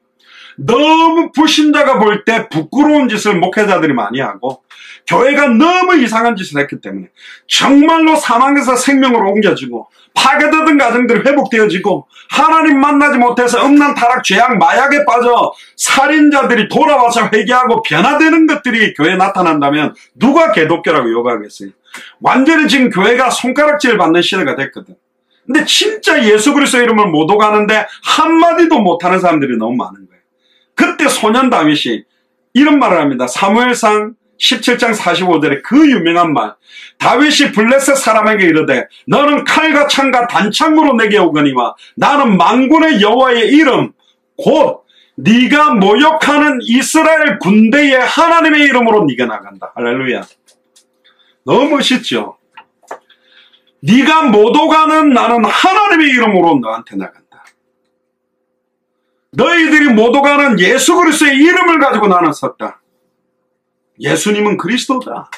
너무 불신자가 볼 때 부끄러운 짓을 목회자들이 많이 하고 교회가 너무 이상한 짓을 했기 때문에 정말로 사망에서 생명으로 옮겨지고 파괴되던 가정들이 회복되어지고 하나님 만나지 못해서 음란, 타락, 죄악, 마약에 빠져 살인자들이 돌아와서 회개하고 변화되는 것들이 교회에 나타난다면 누가 개독교라고 욕하겠어요? 완전히 지금 교회가 손가락질 받는 시대가 됐거든. 근데 진짜 예수 그리스도 이름을 못 오가는데 한마디도 못하는 사람들이 너무 많은 거예요. 그때 소년 다윗이 이런 말을 합니다. 사무엘상 17장 45절에 그 유명한 말. 다윗이 블레셋 사람에게 이르되 너는 칼과 창과 단창으로 내게 오거니와 나는 만군의 여호와의 이름 곧 네가 모욕하는 이스라엘 군대의 하나님의 이름으로 네가 나간다. 할렐루야. 너무 멋있죠. 네가 못 오가는 나는 하나님의 이름으로 너한테 나간다. 너희들이 못 오가는 예수 그리스도의 이름을 가지고 나는 섰다. 예수님은 그리스도다.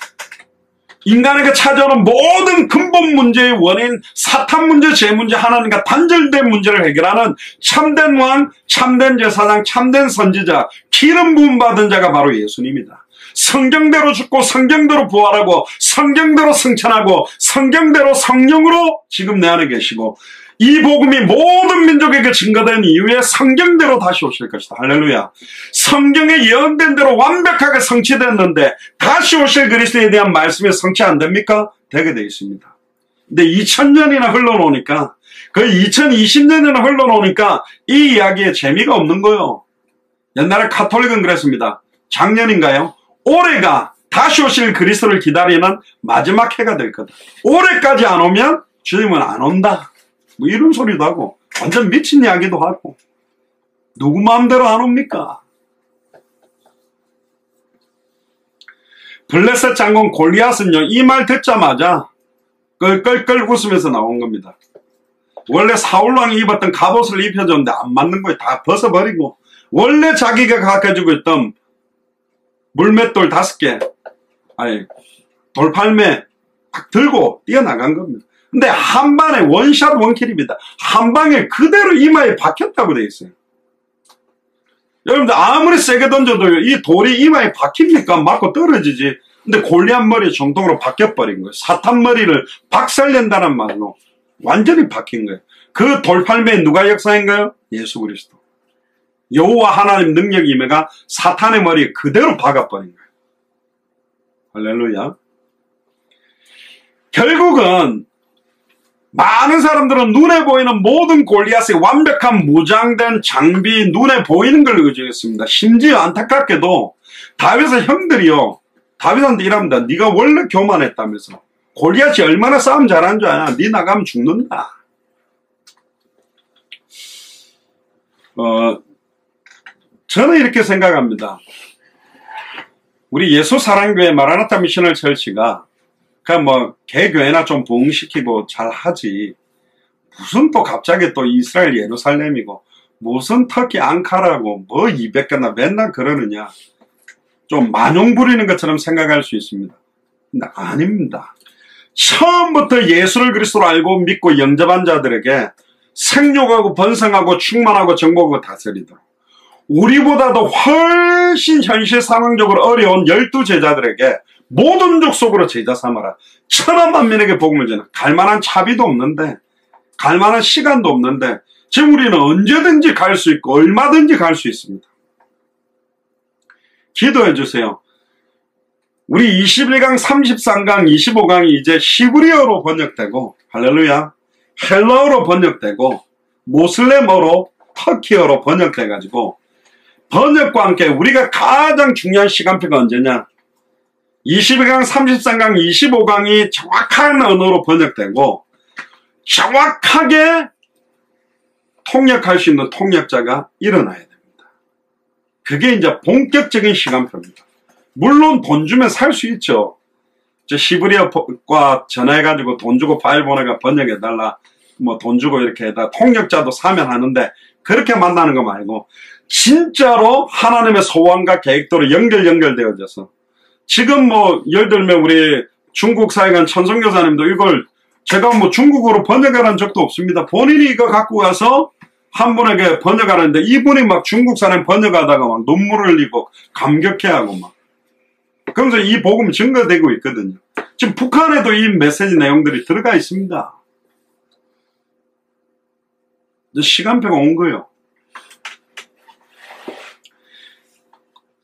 인간에게 찾아오는 모든 근본 문제의 원인, 사탄 문제, 죄 문제, 하나님과 단절된 문제를 해결하는 참된 왕, 참된 제사장, 참된 선지자, 기름 부음 받은 자가 바로 예수님이다. 성경대로 죽고 성경대로 부활하고 성경대로 승천하고 성경대로 성령으로 지금 내 안에 계시고 이 복음이 모든 민족에게 증거된 이후에 성경대로 다시 오실 것이다. 할렐루야. 성경에 예언된 대로 완벽하게 성취됐는데 다시 오실 그리스도에 대한 말씀이 성취 안 됩니까? 되게 되어 있습니다. 근데 2000년이나 흘러놓으니까 거의 2020년이나 흘러놓으니까 이 이야기에 재미가 없는 거예요. 옛날에 가톨릭은 그랬습니다. 작년인가요? 올해가 다시 오실 그리스도를 기다리는 마지막 해가 될 거다. 올해까지 안 오면 주님은 안 온다. 뭐 이런 소리도 하고 완전 미친 이야기도 하고 누구 마음대로 안 옵니까? 블레셋 장군 골리앗은요, 이 말 듣자마자 끌끌끌 웃으면서 나온 겁니다. 원래 사울왕이 입었던 갑옷을 입혀줬는데 안 맞는 거예요. 다 벗어버리고 원래 자기가 가지고 있던 물맷돌 5개, 아니 돌팔매 딱 들고 뛰어나간 겁니다. 근데 한 방에 원샷 원킬입니다. 한 방에 그대로 이마에 박혔다고 되어 있어요. 여러분들 아무리 세게 던져도 이 돌이 이마에 박힙니까? 맞고 떨어지지. 근데 골리앗 머리 정통으로 박혀버린 거예요. 사탄 머리를 박살낸다는 말로 완전히 박힌 거예요. 그 돌팔매에 누가 역사인가요? 예수 그리스도. 여호와 하나님 능력이 임해가 사탄의 머리에 그대로 박아버린 거예요. 할렐루야. 결국은 많은 사람들은 눈에 보이는 모든 골리앗의 완벽한 무장된 장비, 눈에 보이는 걸 의지했습니다. 심지어 안타깝게도 다윗의 형들이요, 다윗한테 이랍니다. 네가 원래 교만했다면서 골리앗이 얼마나 싸움 잘하는 줄 아냐? 네 나가면 죽는다. 저는 이렇게 생각합니다. 우리 예수사랑교회 마라나타 미셔널 철치가 그냥 뭐 개교회나 좀 부흥시키고 잘 하지, 무슨 또 갑자기 또 이스라엘 예루살렘이고 무슨 터키 앙카라고 뭐 200개나 맨날 그러느냐, 좀 만용 부리는 것처럼 생각할 수 있습니다. 근데 아닙니다. 처음부터 예수를 그리스도로 알고 믿고 영접한 자들에게 생육하고 번성하고 충만하고 정복하고 다스리도록, 우리보다도 훨씬 현실 상황적으로 어려운 12제자들에게 모든 족속으로 제자 삼아라. 천하 만민에게 복음을 전하. 갈만한 차비도 없는데, 갈만한 시간도 없는데 지금 우리는 언제든지 갈 수 있고 얼마든지 갈 수 있습니다. 기도해 주세요. 우리 21강, 33강, 25강이 이제 히브리어로 번역되고, 할렐루야, 헬라어로 번역되고, 모슬렘어로, 터키어로 번역돼가지고, 번역과 함께 우리가 가장 중요한 시간표가 언제냐? 22강, 33강, 25강이 정확한 언어로 번역되고 정확하게 통역할 수 있는 통역자가 일어나야 됩니다. 그게 이제 본격적인 시간표입니다. 물론 돈 주면 살 수 있죠. 시브리어과 전화해가지고 돈 주고 파일 보내가 번역해달라, 뭐 돈 주고 이렇게 해다 통역자도 사면 하는데, 그렇게 만나는 거 말고 진짜로 하나님의 소원과 계획대로 연결되어져서, 지금 뭐 예를 들면 우리 중국 사회관 천성교사님도 이걸 제가 뭐 중국어로 번역하라는 적도 없습니다. 본인이 이거 갖고 가서 한 분에게 번역하는데 이분이 막 중국 사람 번역하다가 막 눈물을 흘리고 감격해하고 막, 그러면서 이 복음이 증거되고 있거든요. 지금 북한에도 이 메시지 내용들이 들어가 있습니다. 시간표가 온 거예요.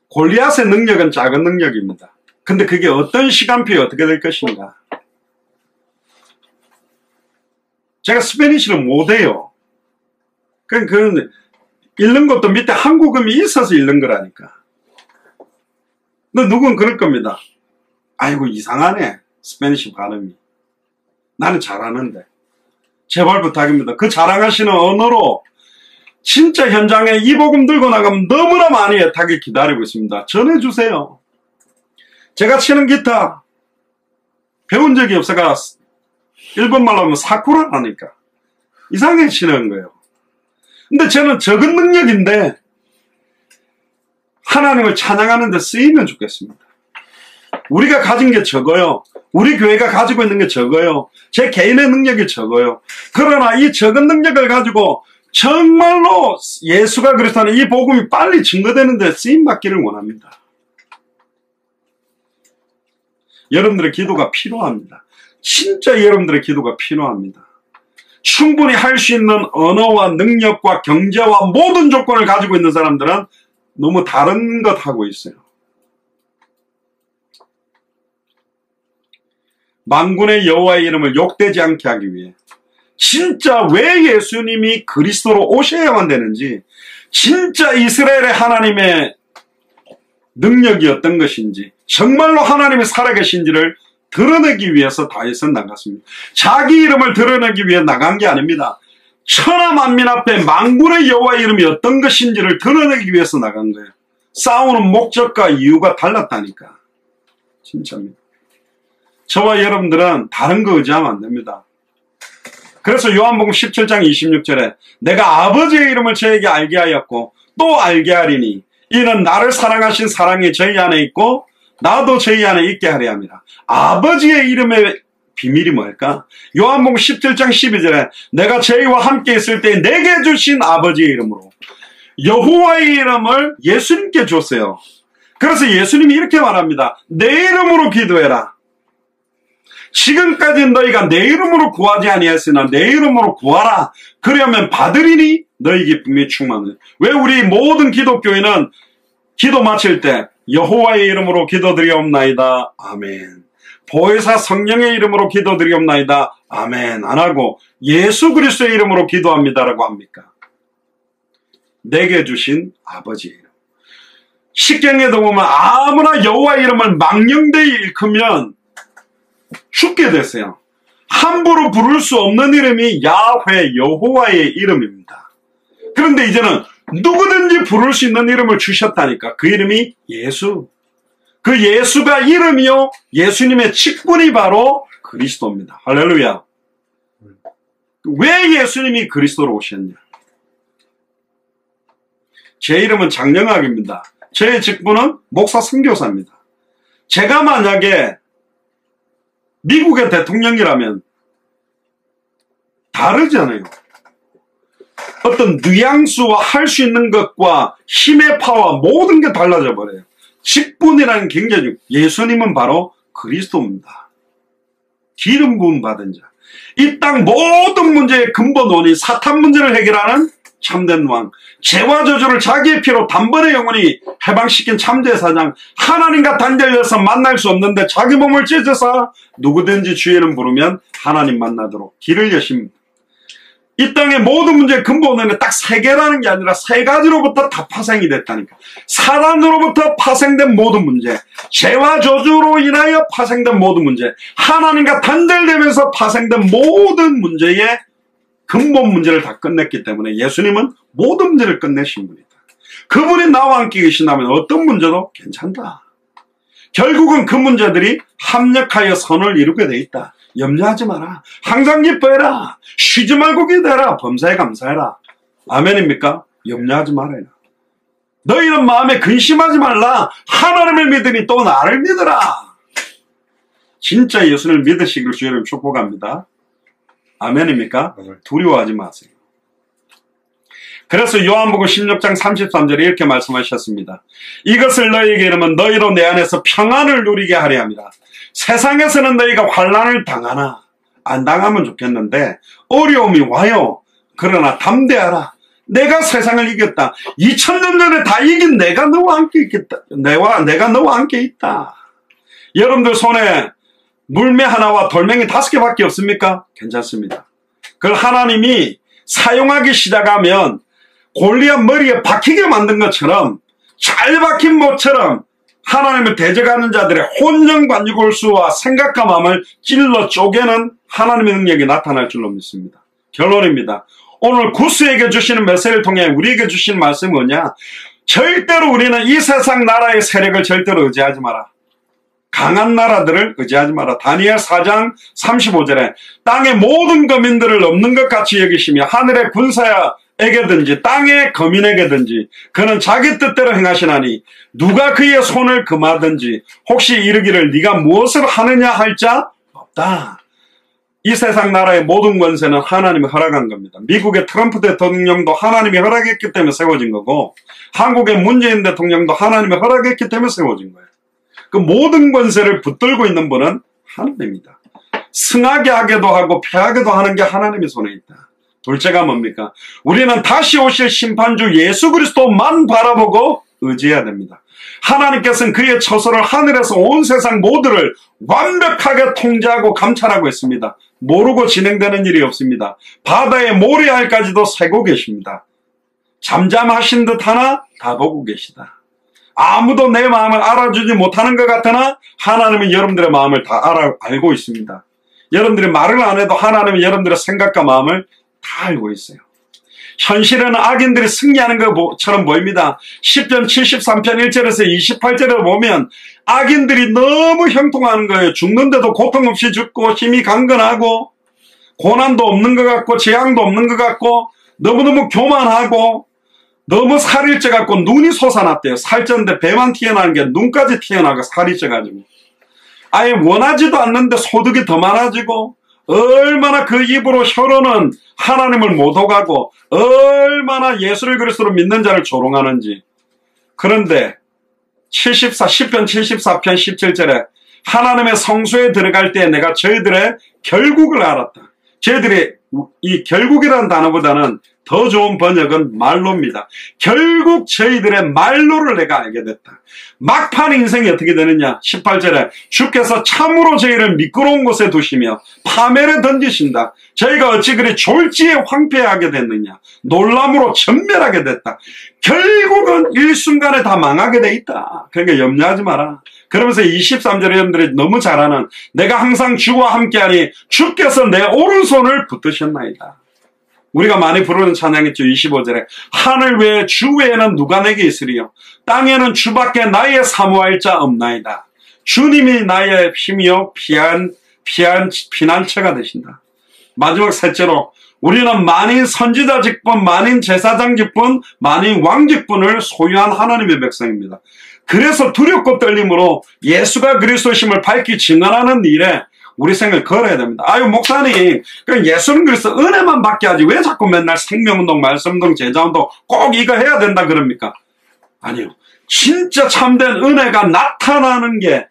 골리앗의 능력은 작은 능력입니다. 근데 그게 어떤 시간표에 어떻게 될 것인가. 제가 스페니쉬를 못해요. 그 읽는 것도 밑에 한국음이 있어서 읽는 거라니까. 근데 누군 그럴 겁니다. 아이고 이상하네, 스페니쉬 발음이. 나는 잘하는데. 제발 부탁입니다. 그 자랑하시는 언어로 진짜 현장에 이 복음 들고 나가면 너무나 많이 애타게 기다리고 있습니다. 전해주세요. 제가 치는 기타 배운 적이 없어가 일본말로 하면 사쿠라라니까 이상하게 치는 거예요. 근데 저는 적은 능력인데 하나님을 찬양하는 데 쓰이면 좋겠습니다. 우리가 가진 게 적어요. 우리 교회가 가지고 있는 게 적어요. 제 개인의 능력이 적어요. 그러나 이 적은 능력을 가지고 정말로 예수가 그리스도는 이 복음이 빨리 증거되는 데 쓰임받기를 원합니다. 여러분들의 기도가 필요합니다. 진짜 여러분들의 기도가 필요합니다. 충분히 할 수 있는 언어와 능력과 경제와 모든 조건을 가지고 있는 사람들은 너무 다른 것 하고 있어요. 만군의 여호와의 이름을 욕되지 않게 하기 위해 진짜 왜 예수님이 그리스도로 오셔야만 되는지, 진짜 이스라엘의 하나님의 능력이 어떤 것인지, 정말로 하나님이 살아계신지를 드러내기 위해서 다윗은 나갔습니다. 자기 이름을 드러내기 위해 나간 게 아닙니다. 천하 만민 앞에 만군의 여호와의 이름이 어떤 것인지를 드러내기 위해서 나간 거예요. 싸우는 목적과 이유가 달랐다니까. 진짜입니다. 저와 여러분들은 다른 거 의지하면 안 됩니다. 그래서 요한복음 17장 26절에 내가 아버지의 이름을 저에게 알게 하였고 또 알게 하리니 이는 나를 사랑하신 사랑이 저희 안에 있고 나도 저희 안에 있게 하려 합니다. 아버지의 이름의 비밀이 뭘까? 요한복음 17장 12절에 내가 저희와 함께 있을 때 내게 주신 아버지의 이름으로, 여호와의 이름을 예수님께 줬어요. 그래서 예수님이 이렇게 말합니다. 내 이름으로 기도해라. 지금까지 너희가 내 이름으로 구하지 아니했으나 내 이름으로 구하라. 그러면 받으리니 너희 기쁨이 충만해. 왜 우리 모든 기독교인은 기도 마칠 때 여호와의 이름으로 기도드리옵나이다. 아멘. 보혜사 성령의 이름으로 기도드리옵나이다. 아멘. 안 하고 예수 그리스도의 이름으로 기도합니다라고 합니까? 내게 주신 아버지의 이름. 십경에도 보면 아무나 여호와의 이름을 망령되이 일컫으면 죽게 됐어요. 함부로 부를 수 없는 이름이 야훼 여호와의 이름입니다. 그런데 이제는 누구든지 부를 수 있는 이름을 주셨다니까. 그 이름이 예수. 그 예수가 이름이요 예수님의 직분이 바로 그리스도입니다. 할렐루야. 왜 예수님이 그리스도로 오셨냐? 제 이름은 장영학입니다. 제 직분은 목사 선교사입니다. 제가 만약에 미국의 대통령이라면 다르잖아요. 어떤 뉘앙스와 할 수 있는 것과 힘의 파워 모든 게 달라져 버려요. 직분이라는 굉장히, 예수님은 바로 그리스도입니다. 기름 부음 받은 자. 이 땅 모든 문제의 근본 원인, 사탄 문제를 해결하는 참된 왕. 죄와 저주를 자기의 피로 단번에 영원히 해방시킨 참제사장. 하나님과 단절돼서 만날 수 없는데 자기 몸을 찢어서 누구든지 주의 이름 부르면 하나님 만나도록 길을 여십니다. 이 땅의 모든 문제의 근본에는 딱 세 개라는 게 아니라 세 가지로부터 다 파생이 됐다니까. 사단으로부터 파생된 모든 문제, 죄와 저주로 인하여 파생된 모든 문제, 하나님과 단절되면서 파생된 모든 문제의 근본 문제를 다 끝냈기 때문에 예수님은 모든 문제를 끝내신 분이다. 그분이 나와 함께 계신다면 어떤 문제도 괜찮다. 결국은 그 문제들이 합력하여 선을 이루게 돼 있다. 염려하지 마라. 항상 기뻐해라. 쉬지 말고 기도해라. 범사에 감사해라. 아멘입니까? 염려하지 말아라. 너희는 마음에 근심하지 말라. 하나님을 믿으니 또 나를 믿으라. 진짜 예수를 믿으시기를 주여를 축복합니다. 아멘입니까? 두려워하지 마세요. 그래서 요한복음 16장 33절에 이렇게 말씀하셨습니다. 이것을 너희에게 이르면 너희로 내 안에서 평안을 누리게 하려 함이라. 세상에서는 너희가 환난을 당하나 안 당하면 좋겠는데 어려움이 와요. 그러나 담대하라. 내가 세상을 이겼다. 2000년 전에 다 이긴 내가 너와 함께 있겠다. 내가 너와 함께 있다. 여러분들 손에 물매 하나와 돌멩이 5개밖에 없습니까? 괜찮습니다. 그걸 하나님이 사용하기 시작하면 골리앗 머리에 박히게 만든 것처럼, 잘 박힌 못처럼 하나님을 대적하는 자들의 혼연관유골수와 생각과 마음을 찔러 쪼개는 하나님의 능력이 나타날 줄로 믿습니다. 결론입니다. 오늘 구스에게 주시는 메시지를 통해 우리에게 주신 말씀은 뭐냐? 절대로 우리는 이 세상 나라의 세력을 절대로 의지하지 마라. 강한 나라들을 의지하지 마라. 다니엘 4장 35절에 땅의 모든 거민들을 없는 것 같이 여기시며 하늘의 군사에게든지 땅의 거민에게든지 그는 자기 뜻대로 행하시나니 누가 그의 손을 금하든지 혹시 이르기를 네가 무엇을 하느냐 할 자 없다. 이 세상 나라의 모든 권세는 하나님이 허락한 겁니다. 미국의 트럼프 대통령도 하나님이 허락했기 때문에 세워진 거고 한국의 문재인 대통령도 하나님이 허락했기 때문에 세워진 거예요. 그 모든 권세를 붙들고 있는 분은 하나님입니다. 승하게 하게도 하고 패하게도 하는 게 하나님의 손에 있다. 둘째가 뭡니까? 우리는 다시 오실 심판주 예수 그리스도만 바라보고 의지해야 됩니다. 하나님께서는 그의 처소를 하늘에서 온 세상 모두를 완벽하게 통제하고 감찰하고 있습니다. 모르고 진행되는 일이 없습니다. 바다의 모래알까지도 세고 계십니다. 잠잠하신 듯 하나 다 보고 계시다. 아무도 내 마음을 알아주지 못하는 것 같으나 하나님은 여러분들의 마음을 다 알고 있습니다. 여러분들이 말을 안 해도 하나님은 여러분들의 생각과 마음을 다 알고 있어요. 현실에는 악인들이 승리하는 것처럼 보입니다. 10편 73편 1절에서 28절에 보면 악인들이 너무 형통하는 거예요. 죽는데도 고통 없이 죽고 힘이 강건하고 고난도 없는 것 같고 재앙도 없는 것 같고 너무너무 교만하고 너무 살이 쪄갖고 눈이 솟아났대요. 살쪘는데 배만 튀어나오는 게 눈까지 튀어나오고 살이 쪄가지고 아예 원하지도 않는데 소득이 더 많아지고 얼마나 그 입으로 혀로는 하나님을 못 오가고 얼마나 예수를 그리스도로 믿는 자를 조롱하는지. 그런데 10편 74편 17절에 하나님의 성소에 들어갈 때 내가 저희들의 결국을 알았다. 저희들이 이 결국이라는 단어보다는 더 좋은 번역은 말로입니다. 결국 저희들의 말로를 내가 알게 됐다. 막판 인생이 어떻게 되느냐? 18절에 주께서 참으로 저희를 미끄러운 곳에 두시며 파멸에 던지신다. 저희가 어찌 그리 졸지에 황폐하게 됐느냐? 놀람으로 전멸하게 됐다. 결국은 일순간에 다 망하게 돼 있다. 그러니까 염려하지 마라. 그러면서 23절에 여러분들이 너무 잘 아는 내가 항상 주와 함께하니 주께서 내 오른손을 붙드셨나이다. 우리가 많이 부르는 찬양이죠. 25절에 하늘 외에 주 외에는 누가 내게 있으리요 땅에는 주밖에 나의 사모할 자 없나이다. 주님이 나의 힘이요 피난처가 되신다. 마지막 셋째로 우리는 만인 선지자 직분, 만인 제사장 직분, 만인 왕 직분을 소유한 하나님의 백성입니다. 그래서 두렵고 떨림으로 예수가 그리스도심을 밝히 증언하는 일에 우리 생을 걸어야 됩니다. 아유 목사님 예수는 그래서 은혜만 받게 하지 왜 자꾸 맨날 생명운동, 말씀운동, 제자운동 꼭 이거 해야 된다 그럽니까? 아니요. 진짜 참된 은혜가 나타나는 게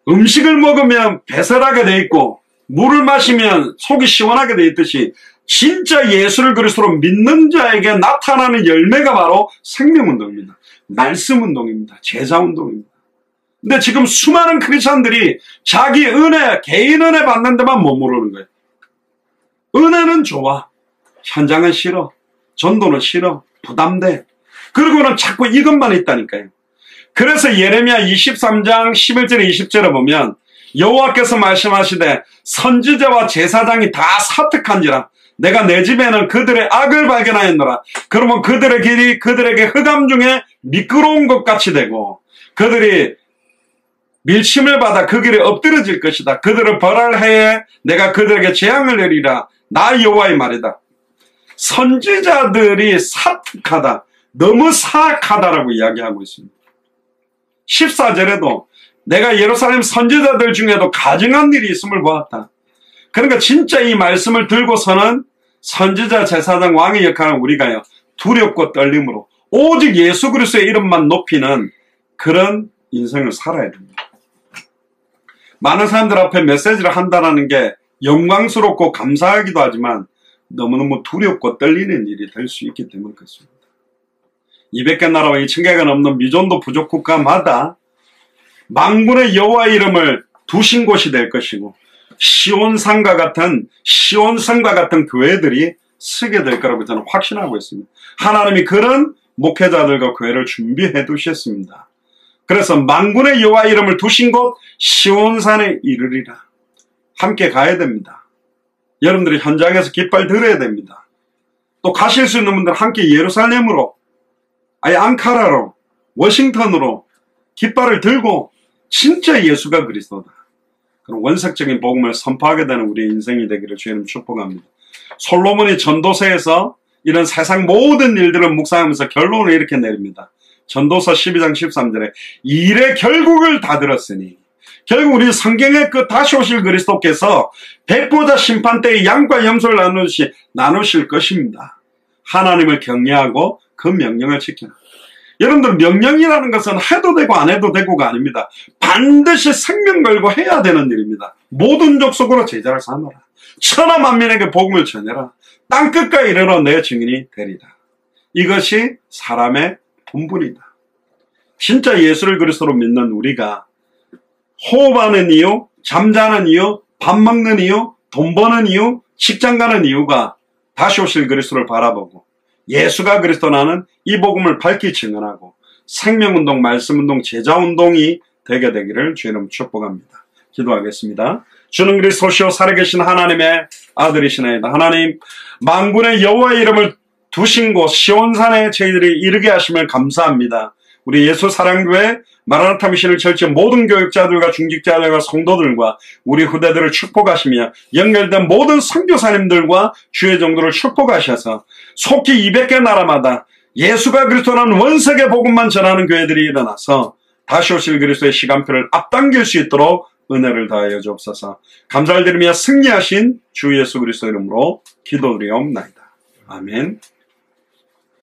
음식을 먹으면 배설하게 돼 있고 물을 마시면 속이 시원하게 돼 있듯이 진짜 예수를 그리스도로 믿는 자에게 나타나는 열매가 바로 생명운동입니다. 말씀운동입니다. 제자운동입니다. 근데 지금 수많은 크리스찬들이 자기 은혜, 개인 은혜 받는 데만 머무르는 거예요. 은혜는 좋아. 현장은 싫어. 전도는 싫어. 부담돼. 그러고는 자꾸 이것만 있다니까요. 그래서 예레미야 23장 11절에 20절에 보면 여호와께서 말씀하시되 선지자와 제사장이 다 사특한지라 내가 내 집에는 그들의 악을 발견하였노라. 그러면 그들의 길이 그들에게 흑암 중에 미끄러운 것 같이 되고 그들이 밀침을 받아 그 길에 엎드러질 것이다. 그들을 벌할 해에 내가 그들에게 재앙을 내리라. 나 여호와의 말이다. 선지자들이 사특하다. 너무 사악하다라고 이야기하고 있습니다. 14절에도 내가 예루살렘 선지자들 중에도 가증한 일이 있음을 보았다. 그러니까 진짜 이 말씀을 들고서는 선지자, 제사장, 왕의 역할은 우리가요 두렵고 떨림으로 오직 예수 그리스도의 이름만 높이는 그런 인생을 살아야 됩니다. 많은 사람들 앞에 메시지를 한다는 게 영광스럽고 감사하기도 하지만 너무너무 두렵고 떨리는 일이 될 수 있기 때문에 그렇습니다. 200개 나라와 2000개가 넘는 미존도 부족 국가마다 만군의 여호와의 이름을 두신 곳이 될 것이고 시온성과 같은 교회들이 서게 될 거라고 저는 확신하고 있습니다. 하나님이 그런 목회자들과 교회를 준비해 두셨습니다. 그래서 만군의 여호와의 이름을 두신 곳 시온산에 이르리라. 함께 가야 됩니다. 여러분들이 현장에서 깃발 들어야 됩니다. 또 가실 수 있는 분들은 함께 예루살렘으로 아예 앙카라로 워싱턴으로 깃발을 들고 진짜 예수가 그리스도다. 그런 원색적인 복음을 선포하게 되는 우리의 인생이 되기를 주님 축복합니다. 솔로몬이 전도서에서 이런 세상 모든 일들을 묵상하면서 결론을 이렇게 내립니다. 전도서 12장 13절에 일의 결국을 다 들었으니 결국 우리 성경의 그 다시 오실 그리스도께서 백보자 심판 때의 양과 염소를 나누실 것입니다. 하나님을 경외하고 그 명령을 지켜라. 여러분들 명령이라는 것은 해도 되고 안 해도 되고가 아닙니다. 반드시 생명 걸고 해야 되는 일입니다. 모든 족속으로 제자를 삼아라. 천하 만민에게 복음을 전해라. 땅끝까지 이르러 내 증인이 되리라. 이것이 사람의 본분이다. 진짜 예수를 그리스도로 믿는 우리가 호흡하는 이유, 잠자는 이유, 밥 먹는 이유, 돈 버는 이유, 직장 가는 이유가 다시 오실 그리스도를 바라보고 예수가 그리스도라는 이 복음을 밝히 증언하고 생명운동, 말씀운동, 제자운동이 되게 되기를 주님 축복합니다. 기도하겠습니다. 주는 그리스도시요 살아계신 하나님의 아들이시나이다. 하나님 만군의 여호와의 이름을 두신 곳 시온산에 저희들이 이르게 하시면 감사합니다. 우리 예수 사랑교회 마라나타 미션을 철저 모든 교육자들과 중직자들과 성도들과 우리 후대들을 축복하시며 연결된 모든 선교사님들과 주의 종들을 축복하셔서 속히 200개 나라마다 예수가 그리스도라는 원색의 복음만 전하는 교회들이 일어나서 다시 오실 그리스도의 시간표를 앞당길 수 있도록 은혜를 다하여 주옵소서. 감사를 드리며 승리하신 주 예수 그리스도 이름으로 기도드리옵나이다. 아멘.